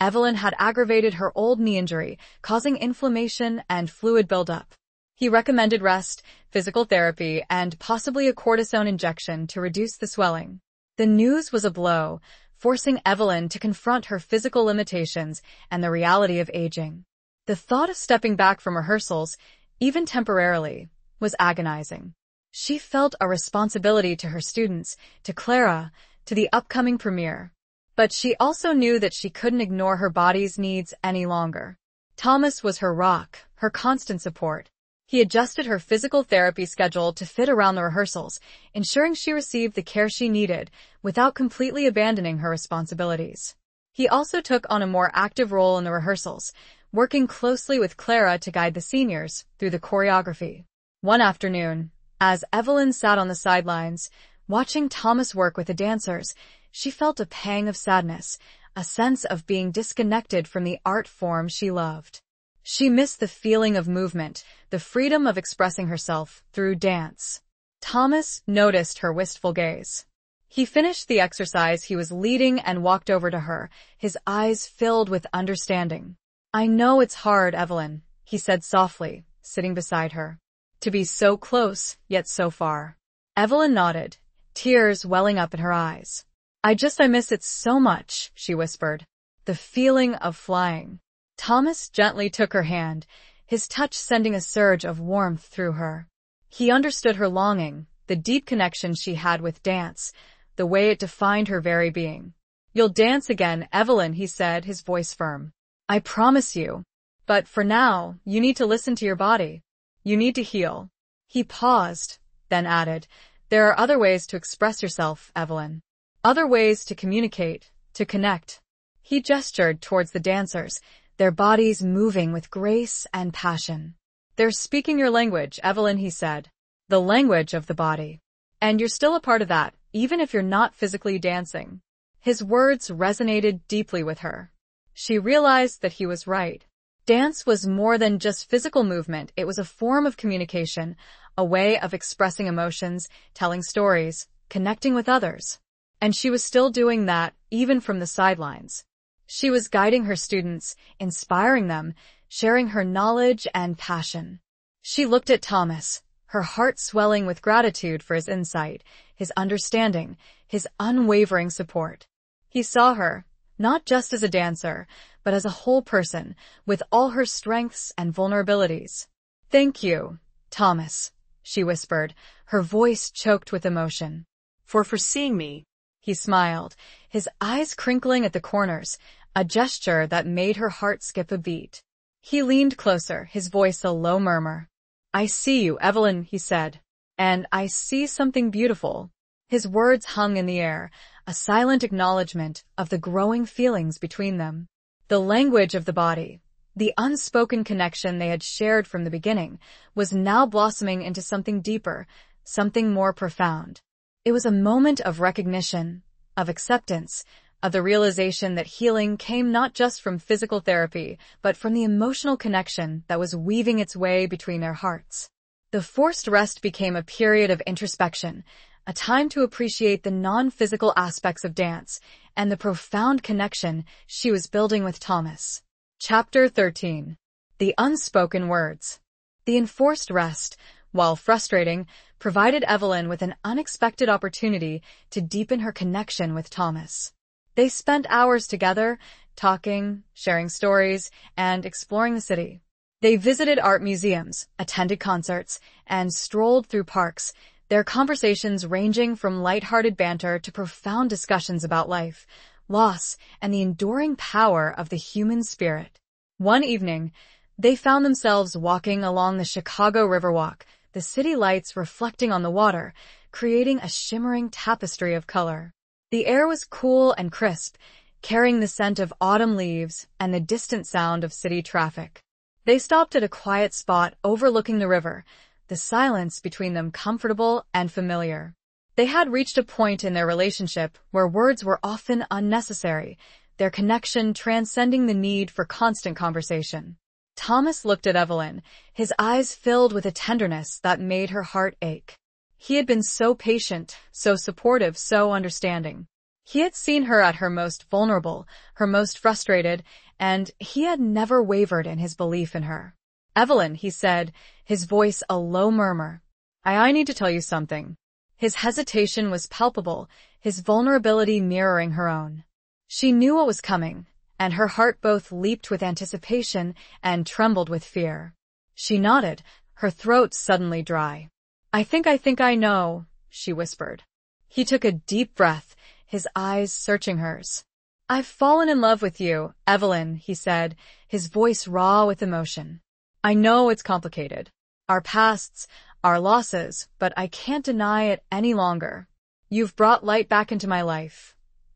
Evelyn had aggravated her old knee injury, causing inflammation and fluid buildup. He recommended rest, physical therapy, and possibly a cortisone injection to reduce the swelling. The news was a blow, forcing Evelyn to confront her physical limitations and the reality of aging. The thought of stepping back from rehearsals, even temporarily, was agonizing. She felt a responsibility to her students, to Clara, to the upcoming premiere. But she also knew that she couldn't ignore her body's needs any longer. Thomas was her rock, her constant support. He adjusted her physical therapy schedule to fit around the rehearsals, ensuring she received the care she needed without completely abandoning her responsibilities. He also took on a more active role in the rehearsals, working closely with Clara to guide the seniors through the choreography. One afternoon, as Evelyn sat on the sidelines, watching Thomas work with the dancers, she felt a pang of sadness, a sense of being disconnected from the art form she loved. She missed the feeling of movement, the freedom of expressing herself through dance. Thomas noticed her wistful gaze. He finished the exercise he was leading and walked over to her, his eyes filled with understanding. "I know it's hard, Evelyn," he said softly, sitting beside her. "To be so close, yet so far." Evelyn nodded, tears welling up in her eyes. I miss it so much," she whispered. "The feeling of flying." Thomas gently took her hand, his touch sending a surge of warmth through her. He understood her longing, the deep connection she had with dance, the way it defined her very being. "You'll dance again, Evelyn," he said, his voice firm. "I promise you. But for now, you need to listen to your body. You need to heal." He paused, then added, "There are other ways to express yourself, Evelyn. Other ways to communicate, to connect." He gestured towards the dancers, their bodies moving with grace and passion. "They're speaking your language, Evelyn," he said. "The language of the body. And you're still a part of that, even if you're not physically dancing." His words resonated deeply with her. She realized that he was right. Dance was more than just physical movement. It was a form of communication, a way of expressing emotions, telling stories, connecting with others. And she was still doing that, even from the sidelines. She was guiding her students, inspiring them, sharing her knowledge and passion. She looked at Thomas, her heart swelling with gratitude for his insight, his understanding, his unwavering support. He saw her, not just as a dancer, but as a whole person, with all her strengths and vulnerabilities. "Thank you, Thomas," she whispered, her voice choked with emotion. For seeing me. He smiled, his eyes crinkling at the corners, a gesture that made her heart skip a beat. He leaned closer, his voice a low murmur. I see you, Evelyn, he said. And I see something beautiful. His words hung in the air, a silent acknowledgement of the growing feelings between them. The language of the body, the unspoken connection they had shared from the beginning, was now blossoming into something deeper, something more profound. It was a moment of recognition, of acceptance, of the realization that healing came not just from physical therapy, but from the emotional connection that was weaving its way between their hearts. The forced rest became a period of introspection, a time to appreciate the non-physical aspects of dance and the profound connection she was building with Thomas. Chapter 13. The Unspoken Words. The enforced rest, while frustrating, provided Evelyn with an unexpected opportunity to deepen her connection with Thomas. They spent hours together, talking, sharing stories, and exploring the city. They visited art museums, attended concerts, and strolled through parks, their conversations ranging from lighthearted banter to profound discussions about life, loss, and the enduring power of the human spirit. One evening, they found themselves walking along the Chicago Riverwalk, the city lights reflecting on the water, creating a shimmering tapestry of color. The air was cool and crisp, carrying the scent of autumn leaves and the distant sound of city traffic. They stopped at a quiet spot overlooking the river, the silence between them comfortable and familiar. They had reached a point in their relationship where words were often unnecessary, their connection transcending the need for constant conversation. Thomas looked at Evelyn, his eyes filled with a tenderness that made her heart ache. He had been so patient, so supportive, so understanding. He had seen her at her most vulnerable, her most frustrated, and he had never wavered in his belief in her. Evelyn, he said, his voice a low murmur. I need to tell you something. His hesitation was palpable, his vulnerability mirroring her own. She knew what was coming, and her heart both leaped with anticipation and trembled with fear. She nodded, her throat suddenly dry. I think I know, she whispered. He took a deep breath, his eyes searching hers. I've fallen in love with you, Evelyn, he said, his voice raw with emotion. I know it's complicated. Our pasts, our losses, but I can't deny it any longer. You've brought light back into my life.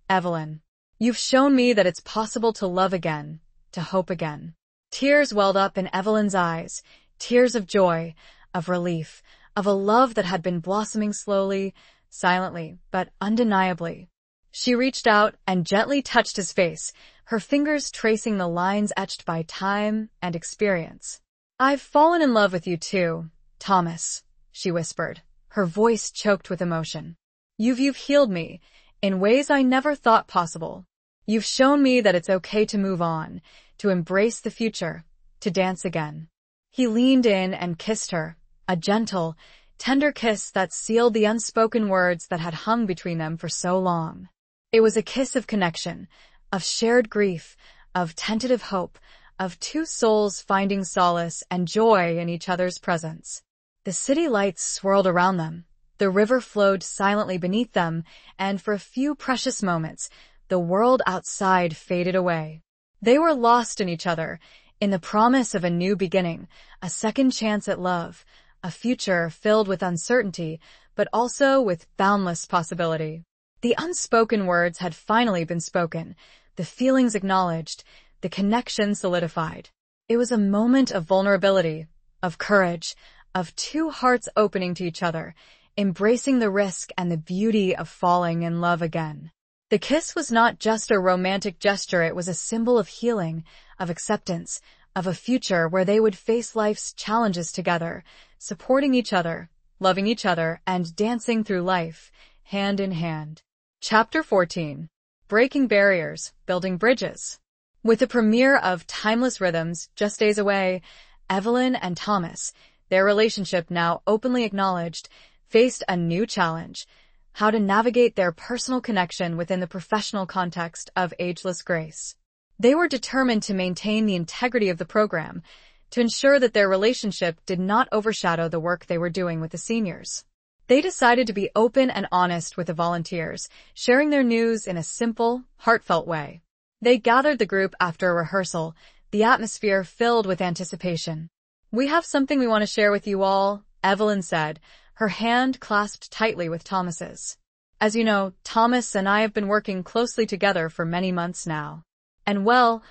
Evelyn. You've shown me that it's possible to love again, to hope again. Tears welled up in Evelyn's eyes, tears of joy, of relief, of a love that had been blossoming slowly, silently, but undeniably. She reached out and gently touched his face, her fingers tracing the lines etched by time and experience. I've fallen in love with you too, Thomas, she whispered, her voice choked with emotion. You've healed me, in ways I never thought possible. You've shown me that it's okay to move on, to embrace the future, to dance again. He leaned in and kissed her, a gentle, tender kiss that sealed the unspoken words that had hung between them for so long. It was a kiss of connection, of shared grief, of tentative hope, of two souls finding solace and joy in each other's presence. The city lights swirled around them, the river flowed silently beneath them, and for a few precious moments, the world outside faded away. They were lost in each other, in the promise of a new beginning, a second chance at love, a future filled with uncertainty, but also with boundless possibility. The unspoken words had finally been spoken, the feelings acknowledged, the connection solidified. It was a moment of vulnerability, of courage, of two hearts opening to each other, embracing the risk and the beauty of falling in love again. The kiss was not just a romantic gesture, it was a symbol of healing, of acceptance, of a future where they would face life's challenges together, supporting each other, loving each other, and dancing through life, hand in hand. Chapter 14. Breaking Barriers, Building Bridges. With the premiere of Timeless Rhythms just days away, Evelyn and Thomas, their relationship now openly acknowledged, faced a new challenge: how to navigate their personal connection within the professional context of Ageless Grace. They were determined to maintain the integrity of the program, to ensure that their relationship did not overshadow the work they were doing with the seniors. They decided to be open and honest with the volunteers, sharing their news in a simple, heartfelt way. They gathered the group after a rehearsal, the atmosphere filled with anticipation. "We have something we want to share with you all," Evelyn said, her hand clasped tightly with Thomas's. "As you know, Thomas and I have been working closely together for many months now. And well,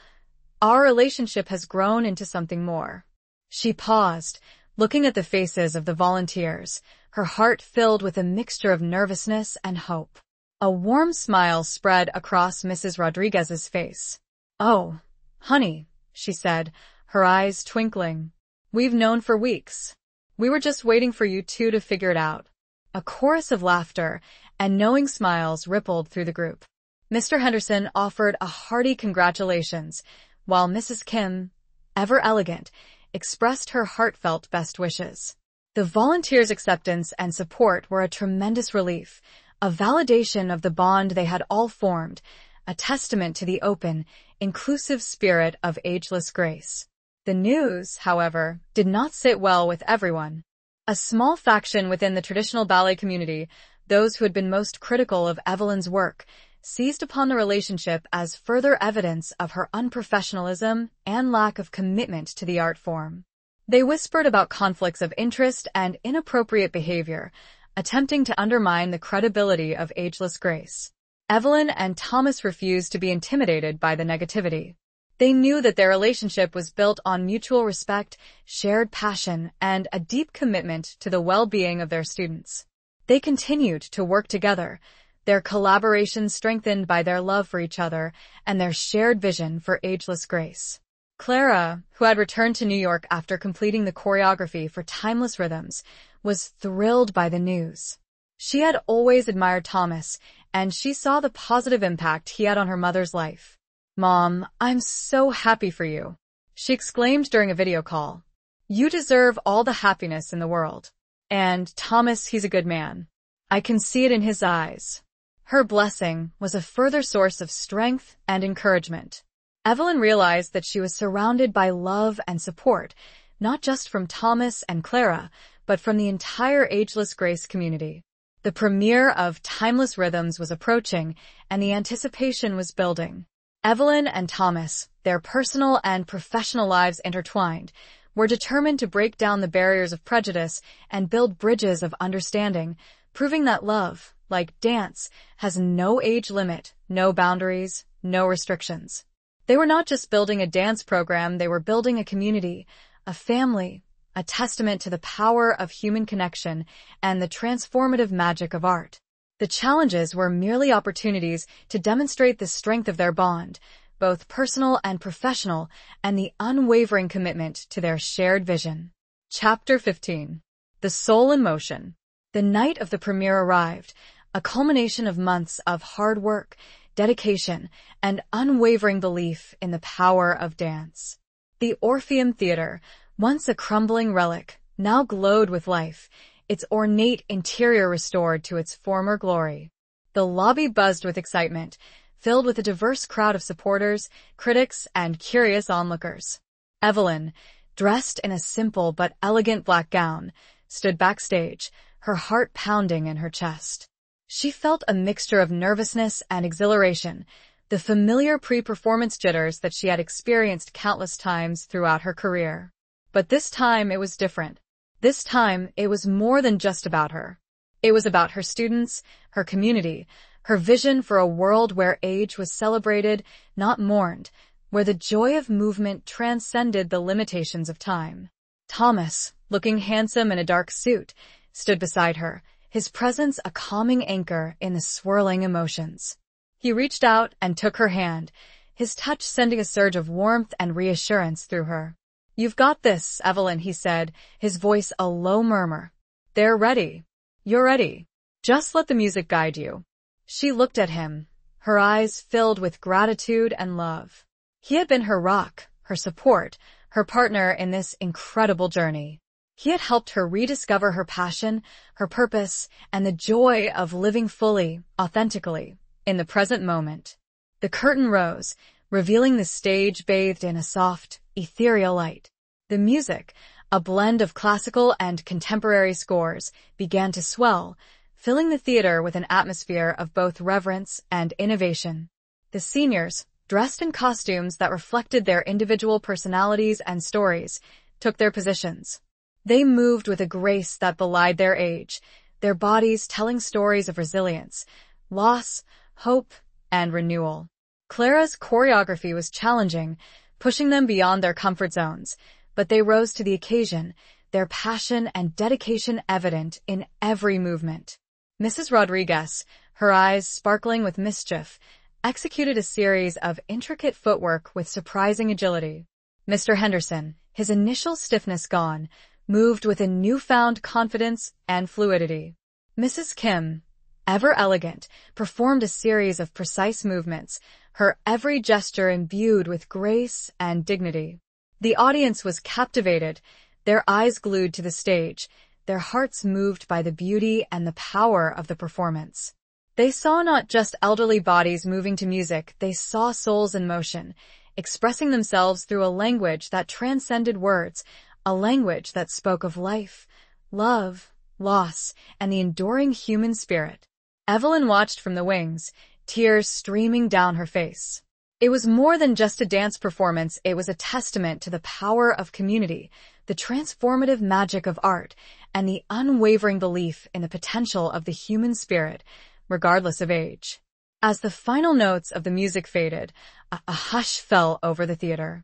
our relationship has grown into something more." She paused, looking at the faces of the volunteers, her heart filled with a mixture of nervousness and hope. A warm smile spread across Mrs. Rodriguez's face. "Oh, honey," she said, her eyes twinkling. "We've known for weeks. We were just waiting for you two to figure it out." A chorus of laughter and knowing smiles rippled through the group. Mr. Henderson offered a hearty congratulations, while Mrs. Kim, ever elegant, expressed her heartfelt best wishes. The volunteers' acceptance and support were a tremendous relief, a validation of the bond they had all formed, a testament to the open, inclusive spirit of ageless grace. The news, however, did not sit well with everyone. A small faction within the traditional ballet community, those who had been most critical of Evelyn's work, seized upon the relationship as further evidence of her unprofessionalism and lack of commitment to the art form. They whispered about conflicts of interest and inappropriate behavior, attempting to undermine the credibility of ageless grace. Evelyn and Thomas refused to be intimidated by the negativity. They knew that their relationship was built on mutual respect, shared passion, and a deep commitment to the well-being of their students. They continued to work together, their collaboration strengthened by their love for each other and their shared vision for ageless grace. Clara, who had returned to New York after completing the choreography for Timeless Rhythms, was thrilled by the news. She had always admired Thomas, and she saw the positive impact he had on her mother's life. "Mom, I'm so happy for you," she exclaimed during a video call. "You deserve all the happiness in the world. And Thomas, he's a good man. I can see it in his eyes." Her blessing was a further source of strength and encouragement. Evelyn realized that she was surrounded by love and support, not just from Thomas and Clara, but from the entire Ageless Grace community. The premiere of Timeless Rhythms was approaching, and the anticipation was building. Evelyn and Thomas, their personal and professional lives intertwined, were determined to break down the barriers of prejudice and build bridges of understanding, proving that love, like dance, has no age limit, no boundaries, no restrictions. They were not just building a dance program, they were building a community, a family, a testament to the power of human connection and the transformative magic of art. The challenges were merely opportunities to demonstrate the strength of their bond, both personal and professional, and the unwavering commitment to their shared vision. Chapter 15. The Soul in Motion. The night of the premiere arrived, a culmination of months of hard work, dedication, and unwavering belief in the power of dance. The Orpheum Theater, once a crumbling relic, now glowed with life, its ornate interior restored to its former glory. The lobby buzzed with excitement, filled with a diverse crowd of supporters, critics, and curious onlookers. Evelyn, dressed in a simple but elegant black gown, stood backstage, her heart pounding in her chest. She felt a mixture of nervousness and exhilaration, the familiar pre-performance jitters that she had experienced countless times throughout her career. But this time it was different. This time it was more than just about her. It was about her students, her community, her vision for a world where age was celebrated, not mourned, where the joy of movement transcended the limitations of time. Thomas, looking handsome in a dark suit, stood beside her, his presence a calming anchor in the swirling emotions. He reached out and took her hand, his touch sending a surge of warmth and reassurance through her. "You've got this, Evelyn," he said, his voice a low murmur. "They're ready. You're ready. Just let the music guide you." She looked at him, her eyes filled with gratitude and love. He had been her rock, her support, her partner in this incredible journey. He had helped her rediscover her passion, her purpose, and the joy of living fully, authentically, in the present moment. The curtain rose, revealing the stage bathed in a soft, ethereal light. The music, a blend of classical and contemporary scores, began to swell, filling the theater with an atmosphere of both reverence and innovation. The seniors, dressed in costumes that reflected their individual personalities and stories, took their positions. They moved with a grace that belied their age, their bodies telling stories of resilience, loss, hope, and renewal. Clara's choreography was challenging, pushing them beyond their comfort zones, but they rose to the occasion, their passion and dedication evident in every movement. Mrs. Rodriguez, her eyes sparkling with mischief, executed a series of intricate footwork with surprising agility. Mr. Henderson, his initial stiffness gone, moved with a newfound confidence and fluidity. Mrs. Kim, ever elegant, performed a series of precise movements, her every gesture imbued with grace and dignity. The audience was captivated, their eyes glued to the stage, their hearts moved by the beauty and the power of the performance. They saw not just elderly bodies moving to music, they saw souls in motion, expressing themselves through a language that transcended words, a language that spoke of life, love, loss, and the enduring human spirit. Evelyn watched from the wings, tears streaming down her face. It was more than just a dance performance, it was a testament to the power of community, the transformative magic of art, and the unwavering belief in the potential of the human spirit, regardless of age. As the final notes of the music faded, a hush fell over the theater.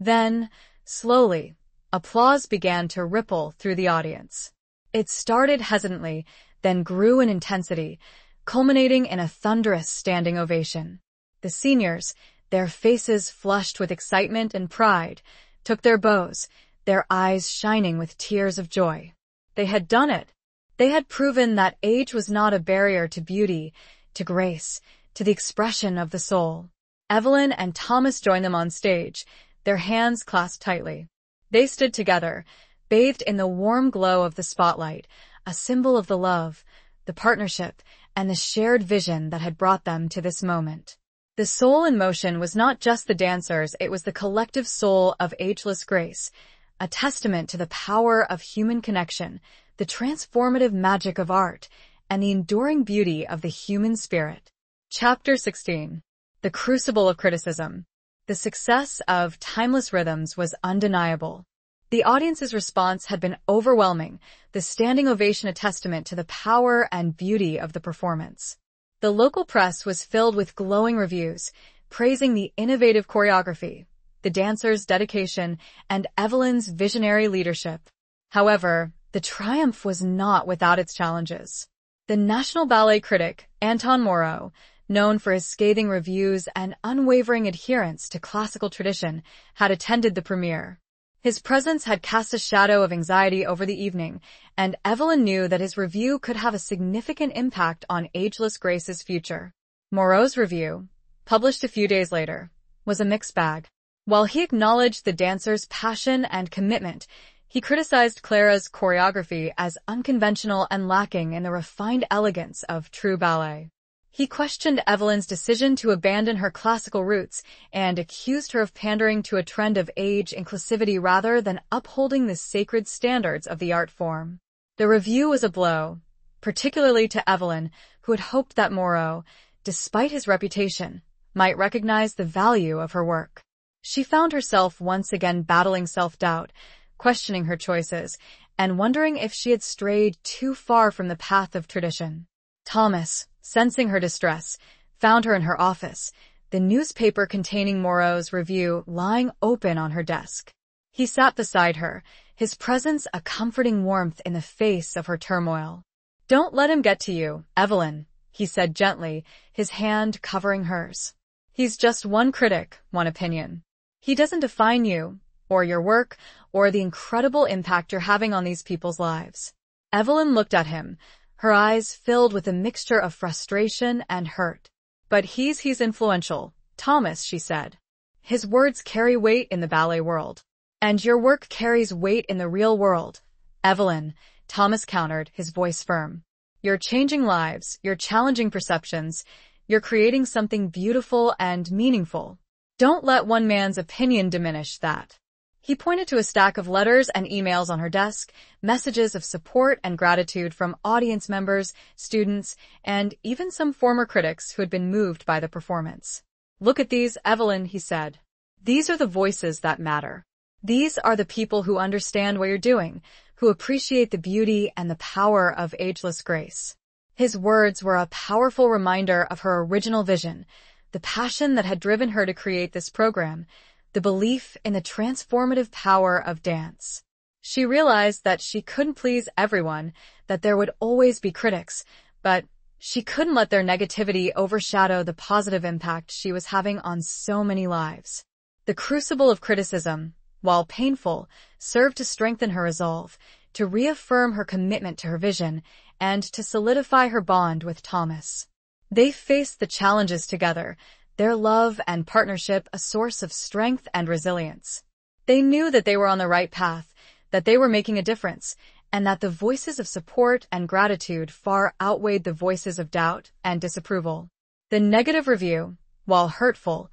Then, slowly, applause began to ripple through the audience. It started hesitantly, then grew in intensity, culminating in a thunderous standing ovation. The seniors, their faces flushed with excitement and pride, took their bows, their eyes shining with tears of joy. They had done it. They had proven that age was not a barrier to beauty, to grace, to the expression of the soul. Evelyn and Thomas joined them on stage, their hands clasped tightly. They stood together, bathed in the warm glow of the spotlight, a symbol of the love, the partnership, and the shared vision that had brought them to this moment. The soul in motion was not just the dancers, it was the collective soul of ageless grace, a testament to the power of human connection, the transformative magic of art, and the enduring beauty of the human spirit. Chapter 16. The Crucible of Criticism. The success of Timeless Rhythms was undeniable. The audience's response had been overwhelming, the standing ovation a testament to the power and beauty of the performance. The local press was filled with glowing reviews, praising the innovative choreography, the dancers' dedication, and Evelyn's visionary leadership. However, the triumph was not without its challenges. The national ballet critic, Anton Moreau, known for his scathing reviews and unwavering adherence to classical tradition, had attended the premiere. His presence had cast a shadow of anxiety over the evening, and Evelyn knew that his review could have a significant impact on Ageless Grace's future. Moreau's review, published a few days later, was a mixed bag. While he acknowledged the dancers' passion and commitment, he criticized Clara's choreography as unconventional and lacking in the refined elegance of true ballet. He questioned Evelyn's decision to abandon her classical roots and accused her of pandering to a trend of age inclusivity rather than upholding the sacred standards of the art form. The review was a blow, particularly to Evelyn, who had hoped that Moreau, despite his reputation, might recognize the value of her work. She found herself once again battling self-doubt, questioning her choices, and wondering if she had strayed too far from the path of tradition. Thomas, sensing her distress, found her in her office, the newspaper containing Moreau's review lying open on her desk. He sat beside her, his presence a comforting warmth in the face of her turmoil. "Don't let him get to you, Evelyn," he said gently, his hand covering hers. "He's just one critic, one opinion. He doesn't define you, or your work, or the incredible impact you're having on these people's lives." Evelyn looked at him, her eyes filled with a mixture of frustration and hurt. "But he's influential, Thomas," she said. "His words carry weight in the ballet world. And your work carries weight in the real world, Evelyn," Thomas countered, his voice firm. "You're changing lives, you're challenging perceptions, you're creating something beautiful and meaningful. Don't let one man's opinion diminish that." He pointed to a stack of letters and emails on her desk, messages of support and gratitude from audience members, students, and even some former critics who had been moved by the performance. "Look at these, Evelyn," he said. "These are the voices that matter. These are the people who understand what you're doing, who appreciate the beauty and the power of ageless grace." His words were a powerful reminder of her original vision, the passion that had driven her to create this program, the belief in the transformative power of dance. She realized that she couldn't please everyone, that there would always be critics, but she couldn't let their negativity overshadow the positive impact she was having on so many lives. The crucible of criticism, while painful, served to strengthen her resolve, to reaffirm her commitment to her vision, and to solidify her bond with Thomas. They faced the challenges together, their love and partnership a source of strength and resilience. They knew that they were on the right path, that they were making a difference, and that the voices of support and gratitude far outweighed the voices of doubt and disapproval. The negative review, while hurtful,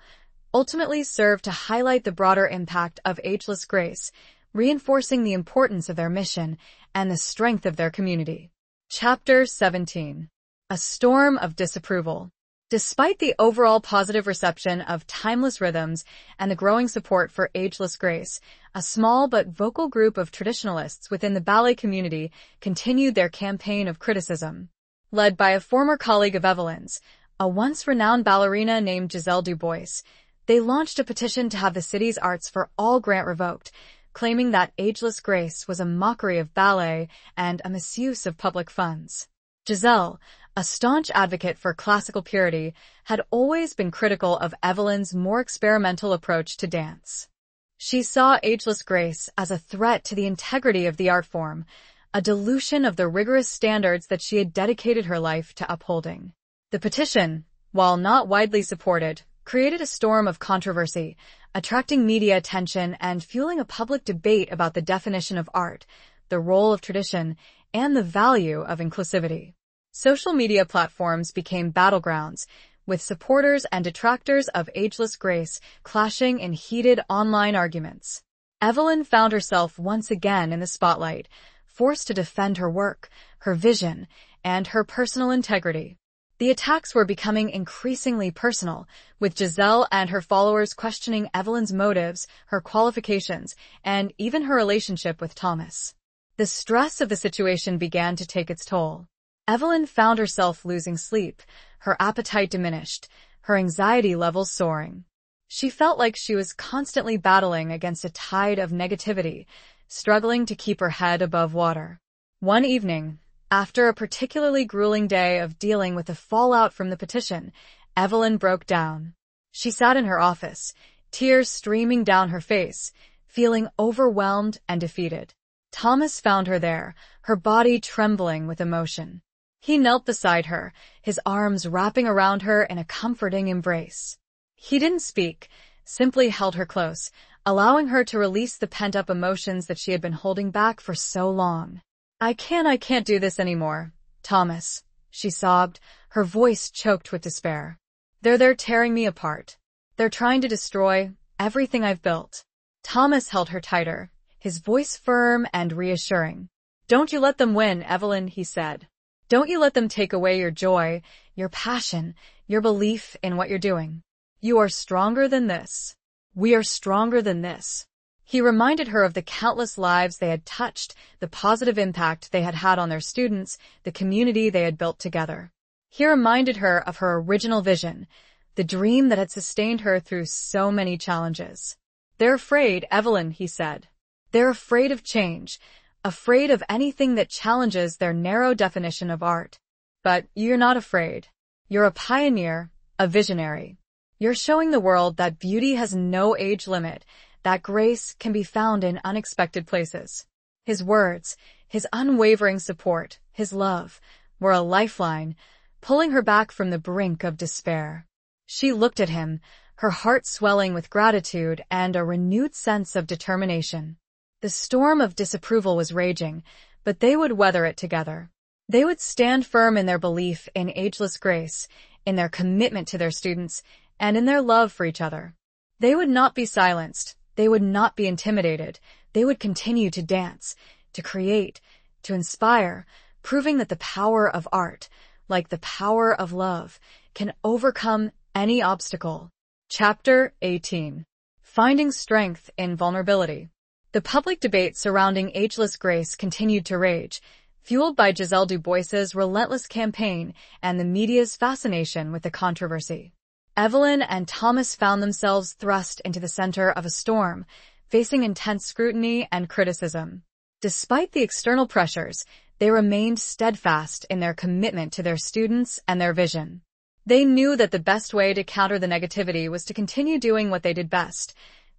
ultimately served to highlight the broader impact of ageless grace, reinforcing the importance of their mission and the strength of their community. Chapter 17. A Storm of Disapproval. Despite the overall positive reception of Timeless Rhythms and the growing support for ageless grace, a small but vocal group of traditionalists within the ballet community continued their campaign of criticism. Led by a former colleague of Evelyn's, a once renowned ballerina named Giselle Dubois, they launched a petition to have the city's Arts for All grant revoked, claiming that ageless grace was a mockery of ballet and a misuse of public funds. Giselle, a staunch advocate for classical purity, had always been critical of Evelyn's more experimental approach to dance. She saw ageless grace as a threat to the integrity of the art form, a dilution of the rigorous standards that she had dedicated her life to upholding. The petition, while not widely supported, created a storm of controversy, attracting media attention and fueling a public debate about the definition of art, the role of tradition, and the value of inclusivity. Social media platforms became battlegrounds, with supporters and detractors of ageless grace clashing in heated online arguments. Evelyn found herself once again in the spotlight, forced to defend her work, her vision, and her personal integrity. The attacks were becoming increasingly personal, with Giselle and her followers questioning Evelyn's motives, her qualifications, and even her relationship with Thomas. The stress of the situation began to take its toll. Evelyn found herself losing sleep, her appetite diminished, her anxiety levels soaring. She felt like she was constantly battling against a tide of negativity, struggling to keep her head above water. One evening, after a particularly grueling day of dealing with the fallout from the petition, Evelyn broke down. She sat in her office, tears streaming down her face, feeling overwhelmed and defeated. Thomas found her there, her body trembling with emotion. He knelt beside her, his arms wrapping around her in a comforting embrace. He didn't speak, simply held her close, allowing her to release the pent-up emotions that she had been holding back for so long. I can't do this anymore, Thomas," she sobbed, her voice choked with despair. They're tearing me apart. They're trying to destroy everything I've built." Thomas held her tighter, his voice firm and reassuring. "Don't you let them win, Evelyn," he said. "Don't you let them take away your joy, your passion, your belief in what you're doing. You are stronger than this. We are stronger than this." He reminded her of the countless lives they had touched, the positive impact they had had on their students, the community they had built together. He reminded her of her original vision, the dream that had sustained her through so many challenges. "They're afraid, Evelyn," he said. "They're afraid of change, afraid of anything that challenges their narrow definition of art. But you're not afraid. You're a pioneer, a visionary. You're showing the world that beauty has no age limit, that grace can be found in unexpected places." His words, his unwavering support, his love, were a lifeline, pulling her back from the brink of despair. She looked at him, her heart swelling with gratitude and a renewed sense of determination. The storm of disapproval was raging, but they would weather it together. They would stand firm in their belief in ageless grace, in their commitment to their students, and in their love for each other. They would not be silenced. they would not be intimidated. They would continue to dance, to create, to inspire, proving that the power of art, like the power of love, can overcome any obstacle. Chapter 18. Finding Strength in Vulnerability. The public debate surrounding ageless grace continued to rage, fueled by Giselle Du Bois's relentless campaign and the media's fascination with the controversy. Evelyn and Thomas found themselves thrust into the center of a storm, facing intense scrutiny and criticism. Despite the external pressures, they remained steadfast in their commitment to their students and their vision. They knew that the best way to counter the negativity was to continue doing what they did best,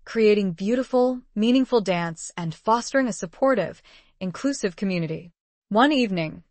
creating beautiful, meaningful dance and fostering a supportive, inclusive community. One evening,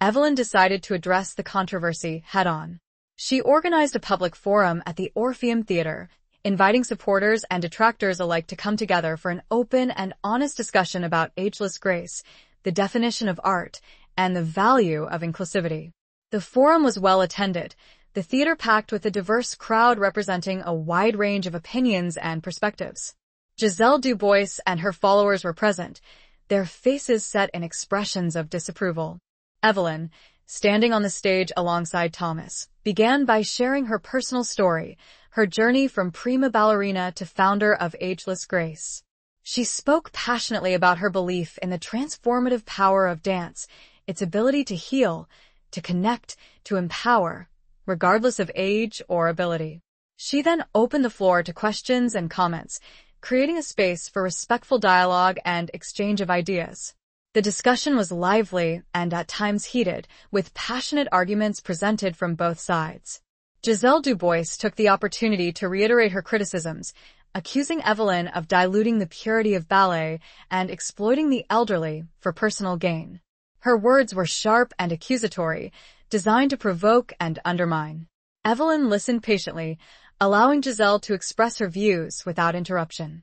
Evelyn decided to address the controversy head-on. She organized a public forum at the Orpheum Theater, inviting supporters and detractors alike to come together for an open and honest discussion about ageless grace, the definition of art, and the value of inclusivity. The forum was well attended, the theater packed with a diverse crowd representing a wide range of opinions and perspectives. Giselle Du Bois and her followers were present, their faces set in expressions of disapproval. Evelyn, standing on the stage alongside Thomas, began by sharing her personal story, her journey from prima ballerina to founder of Ageless Grace. She spoke passionately about her belief in the transformative power of dance, its ability to heal, to connect, to empower, regardless of age or ability. She then opened the floor to questions and comments, creating a space for respectful dialogue and exchange of ideas. The discussion was lively and at times heated, with passionate arguments presented from both sides. Giselle Du Bois took the opportunity to reiterate her criticisms, accusing Evelyn of diluting the purity of ballet and exploiting the elderly for personal gain. Her words were sharp and accusatory, designed to provoke and undermine. Evelyn listened patiently, allowing Giselle to express her views without interruption.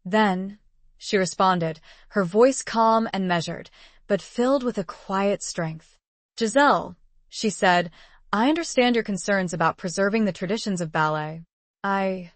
Then, she responded, her voice calm and measured, but filled with a quiet strength. "Giselle," she said, "I understand your concerns about preserving the traditions of ballet. I,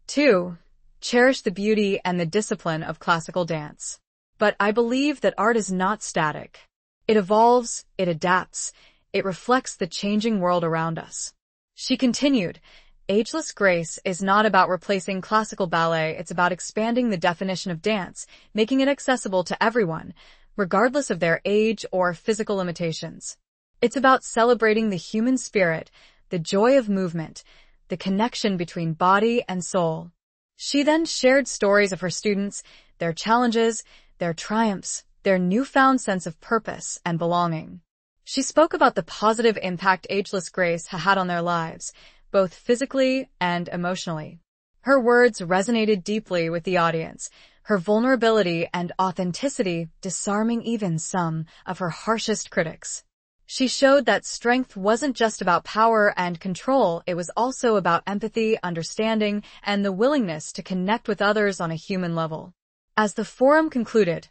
too, cherish the beauty and the discipline of classical dance. But I believe that art is not static. It evolves, it adapts, it reflects the changing world around us." She continued, "Ageless grace is not about replacing classical ballet, it's about expanding the definition of dance, making it accessible to everyone, regardless of their age or physical limitations. It's about celebrating the human spirit, the joy of movement, the connection between body and soul." She then shared stories of her students, their challenges, their triumphs, their newfound sense of purpose and belonging. She spoke about the positive impact Ageless Grace had on their lives, both physically and emotionally. Her words resonated deeply with the audience, her vulnerability and authenticity disarming even some of her harshest critics. She showed that strength wasn't just about power and control, it was also about empathy, understanding, and the willingness to connect with others on a human level. As the forum concluded,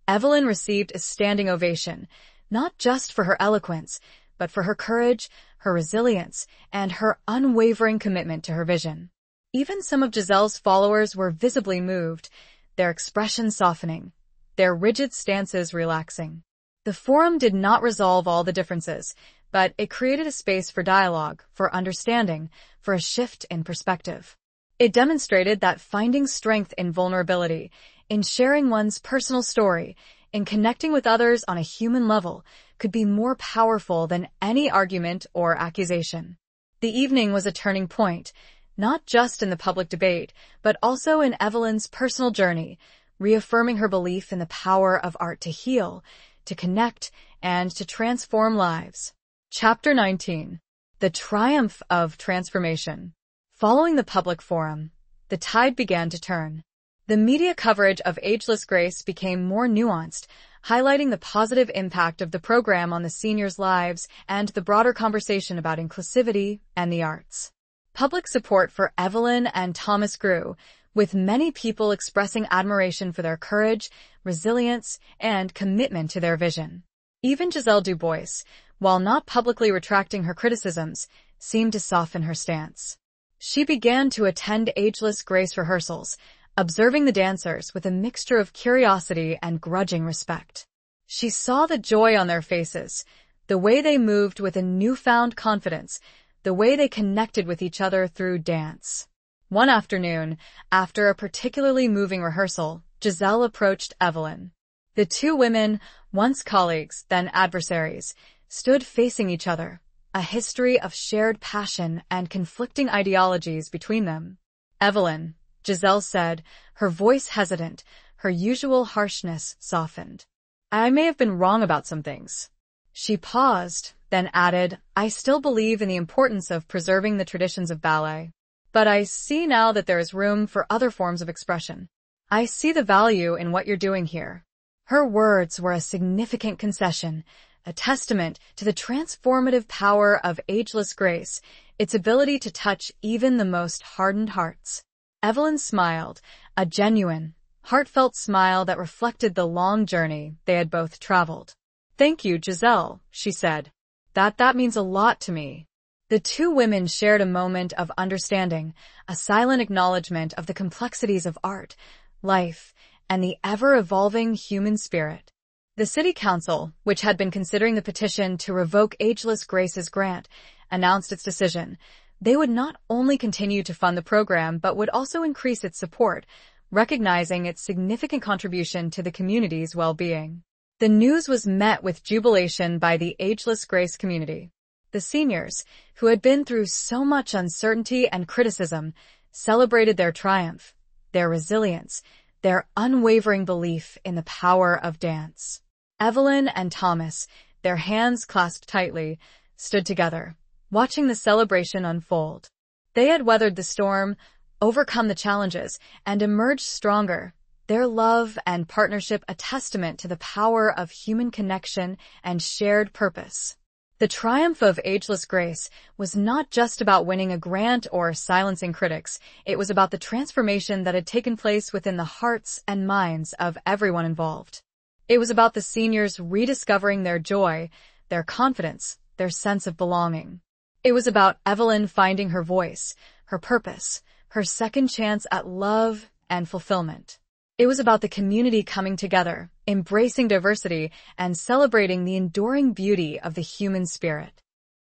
Evelyn received a standing ovation, not just for her eloquence, but for her courage, her resilience, and her unwavering commitment to her vision. Even some of Giselle's followers were visibly moved, their expressions softening, their rigid stances relaxing. The forum did not resolve all the differences, but it created a space for dialogue, for understanding, for a shift in perspective. It demonstrated that finding strength in vulnerability, in sharing one's personal story, in connecting with others on a human level, could be more powerful than any argument or accusation. The evening was a turning point, not just in the public debate, but also in Evelyn's personal journey, reaffirming her belief in the power of art to heal, to connect, and to transform lives. Chapter 19. The Triumph of Transformation. Following the public forum, the tide began to turn. The media coverage of Ageless Grace became more nuanced, highlighting the positive impact of the program on the seniors' lives and the broader conversation about inclusivity and the arts. Public support for Evelyn and Thomas grew, with many people expressing admiration for their courage, resilience, and commitment to their vision. Even Giselle Du Bois, while not publicly retracting her criticisms, seemed to soften her stance. She began to attend Ageless Grace rehearsals, observing the dancers with a mixture of curiosity and grudging respect. She saw the joy on their faces, the way they moved with a newfound confidence, the way they connected with each other through dance. One afternoon, after a particularly moving rehearsal, Giselle approached Evelyn. The two women, once colleagues, then adversaries, stood facing each other, a history of shared passion and conflicting ideologies between them. "Evelyn," Giselle said, her voice hesitant, her usual harshness softened. "I may have been wrong about some things." She paused, then added, "I still believe in the importance of preserving the traditions of ballet. But I see now that there is room for other forms of expression. I see the value in what you're doing here." Her words were a significant concession, a testament to the transformative power of ageless grace, its ability to touch even the most hardened hearts. Evelyn smiled, a genuine, heartfelt smile that reflected the long journey they had both traveled. "Thank you, Giselle," she said. That means a lot to me." The two women shared a moment of understanding, a silent acknowledgement of the complexities of art, life, and the ever-evolving human spirit. The city council, which had been considering the petition to revoke Ageless Grace's grant, announced its decision. They would not only continue to fund the program but would also increase its support, recognizing its significant contribution to the community's well-being. The news was met with jubilation by the Ageless Grace community. The seniors, who had been through so much uncertainty and criticism, celebrated their triumph, their resilience, their unwavering belief in the power of dance. Evelyn and Thomas, their hands clasped tightly, stood together, watching the celebration unfold. They had weathered the storm, overcome the challenges, and emerged stronger, their love and partnership a testament to the power of human connection and shared purpose. The triumph of Ageless Grace was not just about winning a grant or silencing critics. It was about the transformation that had taken place within the hearts and minds of everyone involved. It was about the seniors rediscovering their joy, their confidence, their sense of belonging. It was about Evelyn finding her voice, her purpose, her second chance at love and fulfillment. It was about the community coming together, embracing diversity, and celebrating the enduring beauty of the human spirit.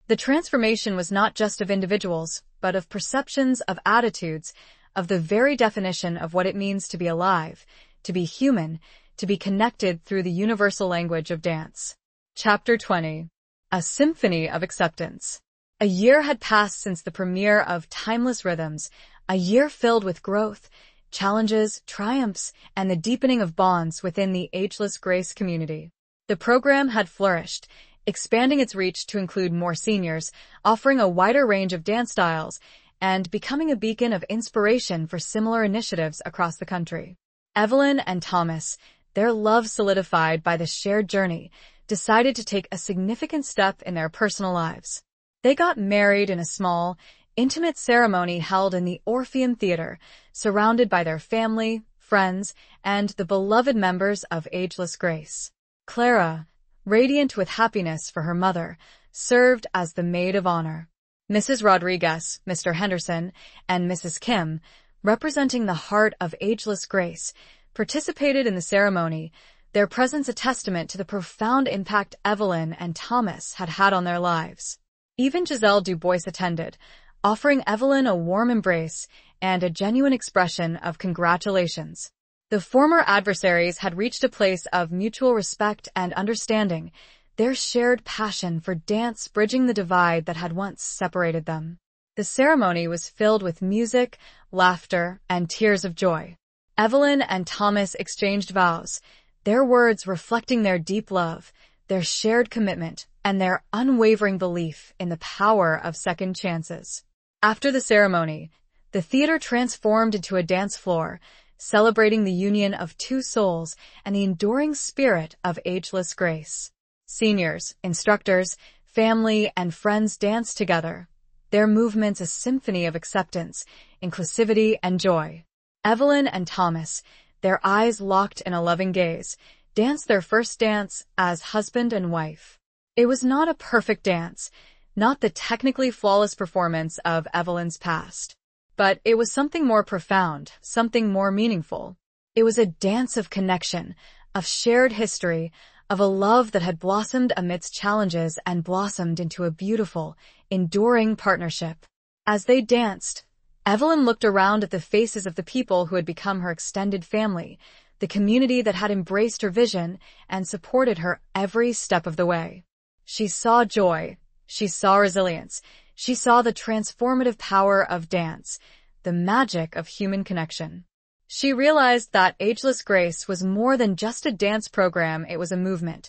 The transformation was not just of individuals, but of perceptions, of attitudes, of the very definition of what it means to be alive, to be human, to be connected through the universal language of dance. Chapter 20. A Symphony of Acceptance. A year had passed since the premiere of Timeless Rhythms, a year filled with growth, challenges, triumphs, and the deepening of bonds within the Ageless Grace community. The program had flourished, expanding its reach to include more seniors, offering a wider range of dance styles, and becoming a beacon of inspiration for similar initiatives across the country. Evelyn and Thomas, their love solidified by the shared journey, decided to take a significant step in their personal lives. They got married in a small, intimate ceremony held in the Orpheum Theater, surrounded by their family, friends, and the beloved members of Ageless Grace. Clara, radiant with happiness for her mother, served as the maid of honor. Mrs. Rodriguez, Mr. Henderson, and Mrs. Kim, representing the heart of Ageless Grace, participated in the ceremony, their presence a testament to the profound impact Evelyn and Thomas had had on their lives. Even Giselle Du Bois attended, offering Evelyn a warm embrace and a genuine expression of congratulations. The former adversaries had reached a place of mutual respect and understanding, their shared passion for dance bridging the divide that had once separated them. The ceremony was filled with music, laughter, and tears of joy. Evelyn and Thomas exchanged vows, their words reflecting their deep love, their shared commitment, and their unwavering belief in the power of second chances. After the ceremony, the theater transformed into a dance floor, celebrating the union of two souls and the enduring spirit of Ageless Grace. Seniors, instructors, family, and friends danced together, their movements a symphony of acceptance, inclusivity, and joy. Evelyn and Thomas, their eyes locked in a loving gaze, danced their first dance as husband and wife. It was not a perfect dance, not the technically flawless performance of Evelyn's past, But it was something more profound, something more meaningful. It was a dance of connection, of shared history, of a love that had blossomed amidst challenges and blossomed into a beautiful, enduring partnership. As they danced, Evelyn looked around at the faces of the people who had become her extended family, the community that had embraced her vision and supported her every step of the way. She saw joy. She saw resilience. She saw the transformative power of dance, the magic of human connection. She realized that Ageless Grace was more than just a dance program. It was a movement,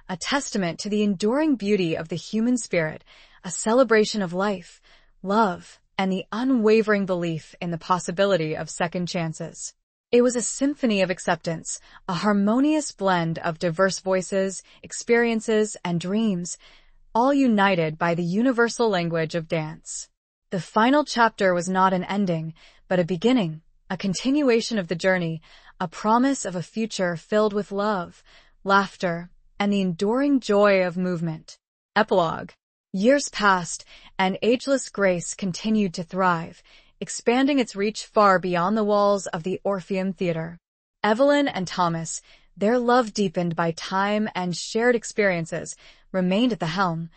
a testament to the enduring beauty of the human spirit, a celebration of life, love, and the unwavering belief in the possibility of second chances. It was a symphony of acceptance, a harmonious blend of diverse voices, experiences, and dreams, all united by the universal language of dance. The final chapter was not an ending, but a beginning, a continuation of the journey, a promise of a future filled with love, laughter, and the enduring joy of movement. Epilogue. Years passed, and Ageless Grace continued to thrive, expanding its reach far beyond the walls of the Orpheum Theater. Evelyn and Thomas, their love deepened by time and shared experiences, remained at the helm,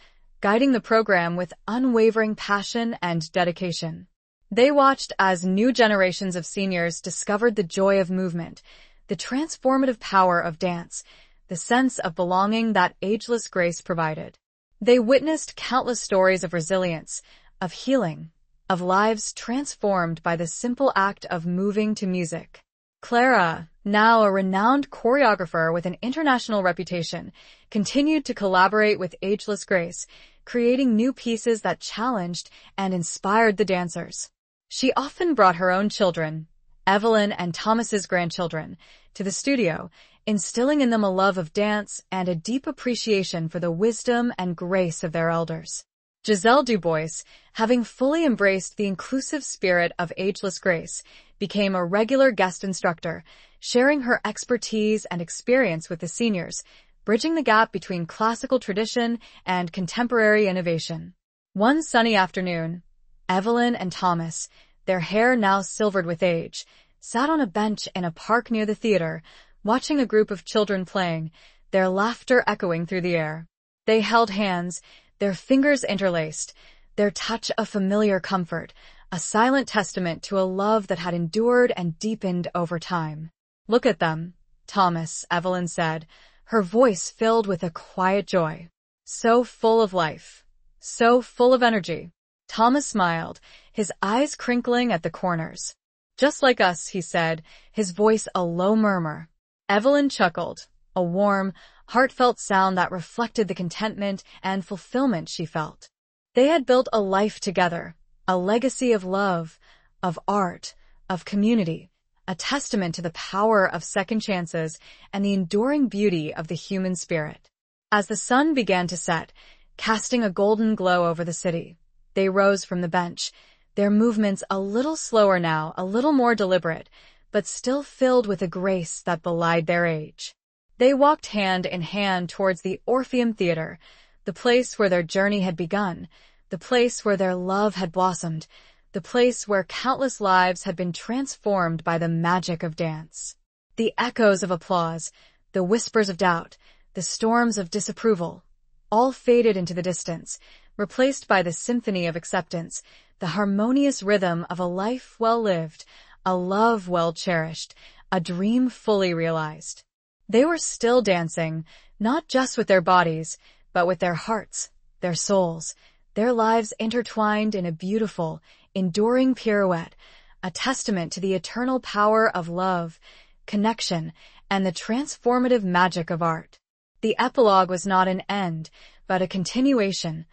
guiding the program with unwavering passion and dedication. They watched as new generations of seniors discovered the joy of movement, the transformative power of dance, the sense of belonging that Ageless Grace provided. They witnessed countless stories of resilience, of healing, of lives transformed by the simple act of moving to music. Clara, now a renowned choreographer with an international reputation, continued to collaborate with Ageless Grace, creating new pieces that challenged and inspired the dancers. She often brought her own children, Evelyn and Thomas's grandchildren, to the studio, instilling in them a love of dance and a deep appreciation for the wisdom and grace of their elders. Giselle Dubois, having fully embraced the inclusive spirit of Ageless Grace, became a regular guest instructor, sharing her expertise and experience with the seniors, bridging the gap between classical tradition and contemporary innovation. One sunny afternoon, Evelyn and Thomas, their hair now silvered with age, sat on a bench in a park near the theater, watching a group of children playing, their laughter echoing through the air. They held hands, their fingers interlaced, their touch a familiar comfort, a silent testament to a love that had endured and deepened over time. "Look at them, Thomas," Evelyn said, her voice filled with a quiet joy. "So full of life, so full of energy." Thomas smiled, his eyes crinkling at the corners. "Just like us," he said, his voice a low murmur. Evelyn chuckled, a warm, heartfelt sound that reflected the contentment and fulfillment she felt. They had built a life together, a legacy of love, of art, of community, a testament to the power of second chances and the enduring beauty of the human spirit. As the sun began to set, casting a golden glow over the city, they rose from the bench, their movements a little slower now, a little more deliberate, but still filled with a grace that belied their age. They walked hand in hand towards the Orpheum Theater, the place where their journey had begun, the place where their love had blossomed, the place where countless lives had been transformed by the magic of dance. The echoes of applause, the whispers of doubt, the storms of disapproval, all faded into the distance, replaced by the symphony of acceptance, the harmonious rhythm of a life well lived, a love well cherished, a dream fully realized. They were still dancing, not just with their bodies, but with their hearts, their souls, their lives intertwined in a beautiful, enduring pirouette, a testament to the eternal power of love, connection, and the transformative magic of art. The epilogue was not an end, but a continuation,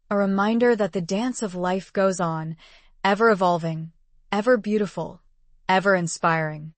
a reminder that the dance of life goes on, ever evolving, ever beautiful, ever inspiring.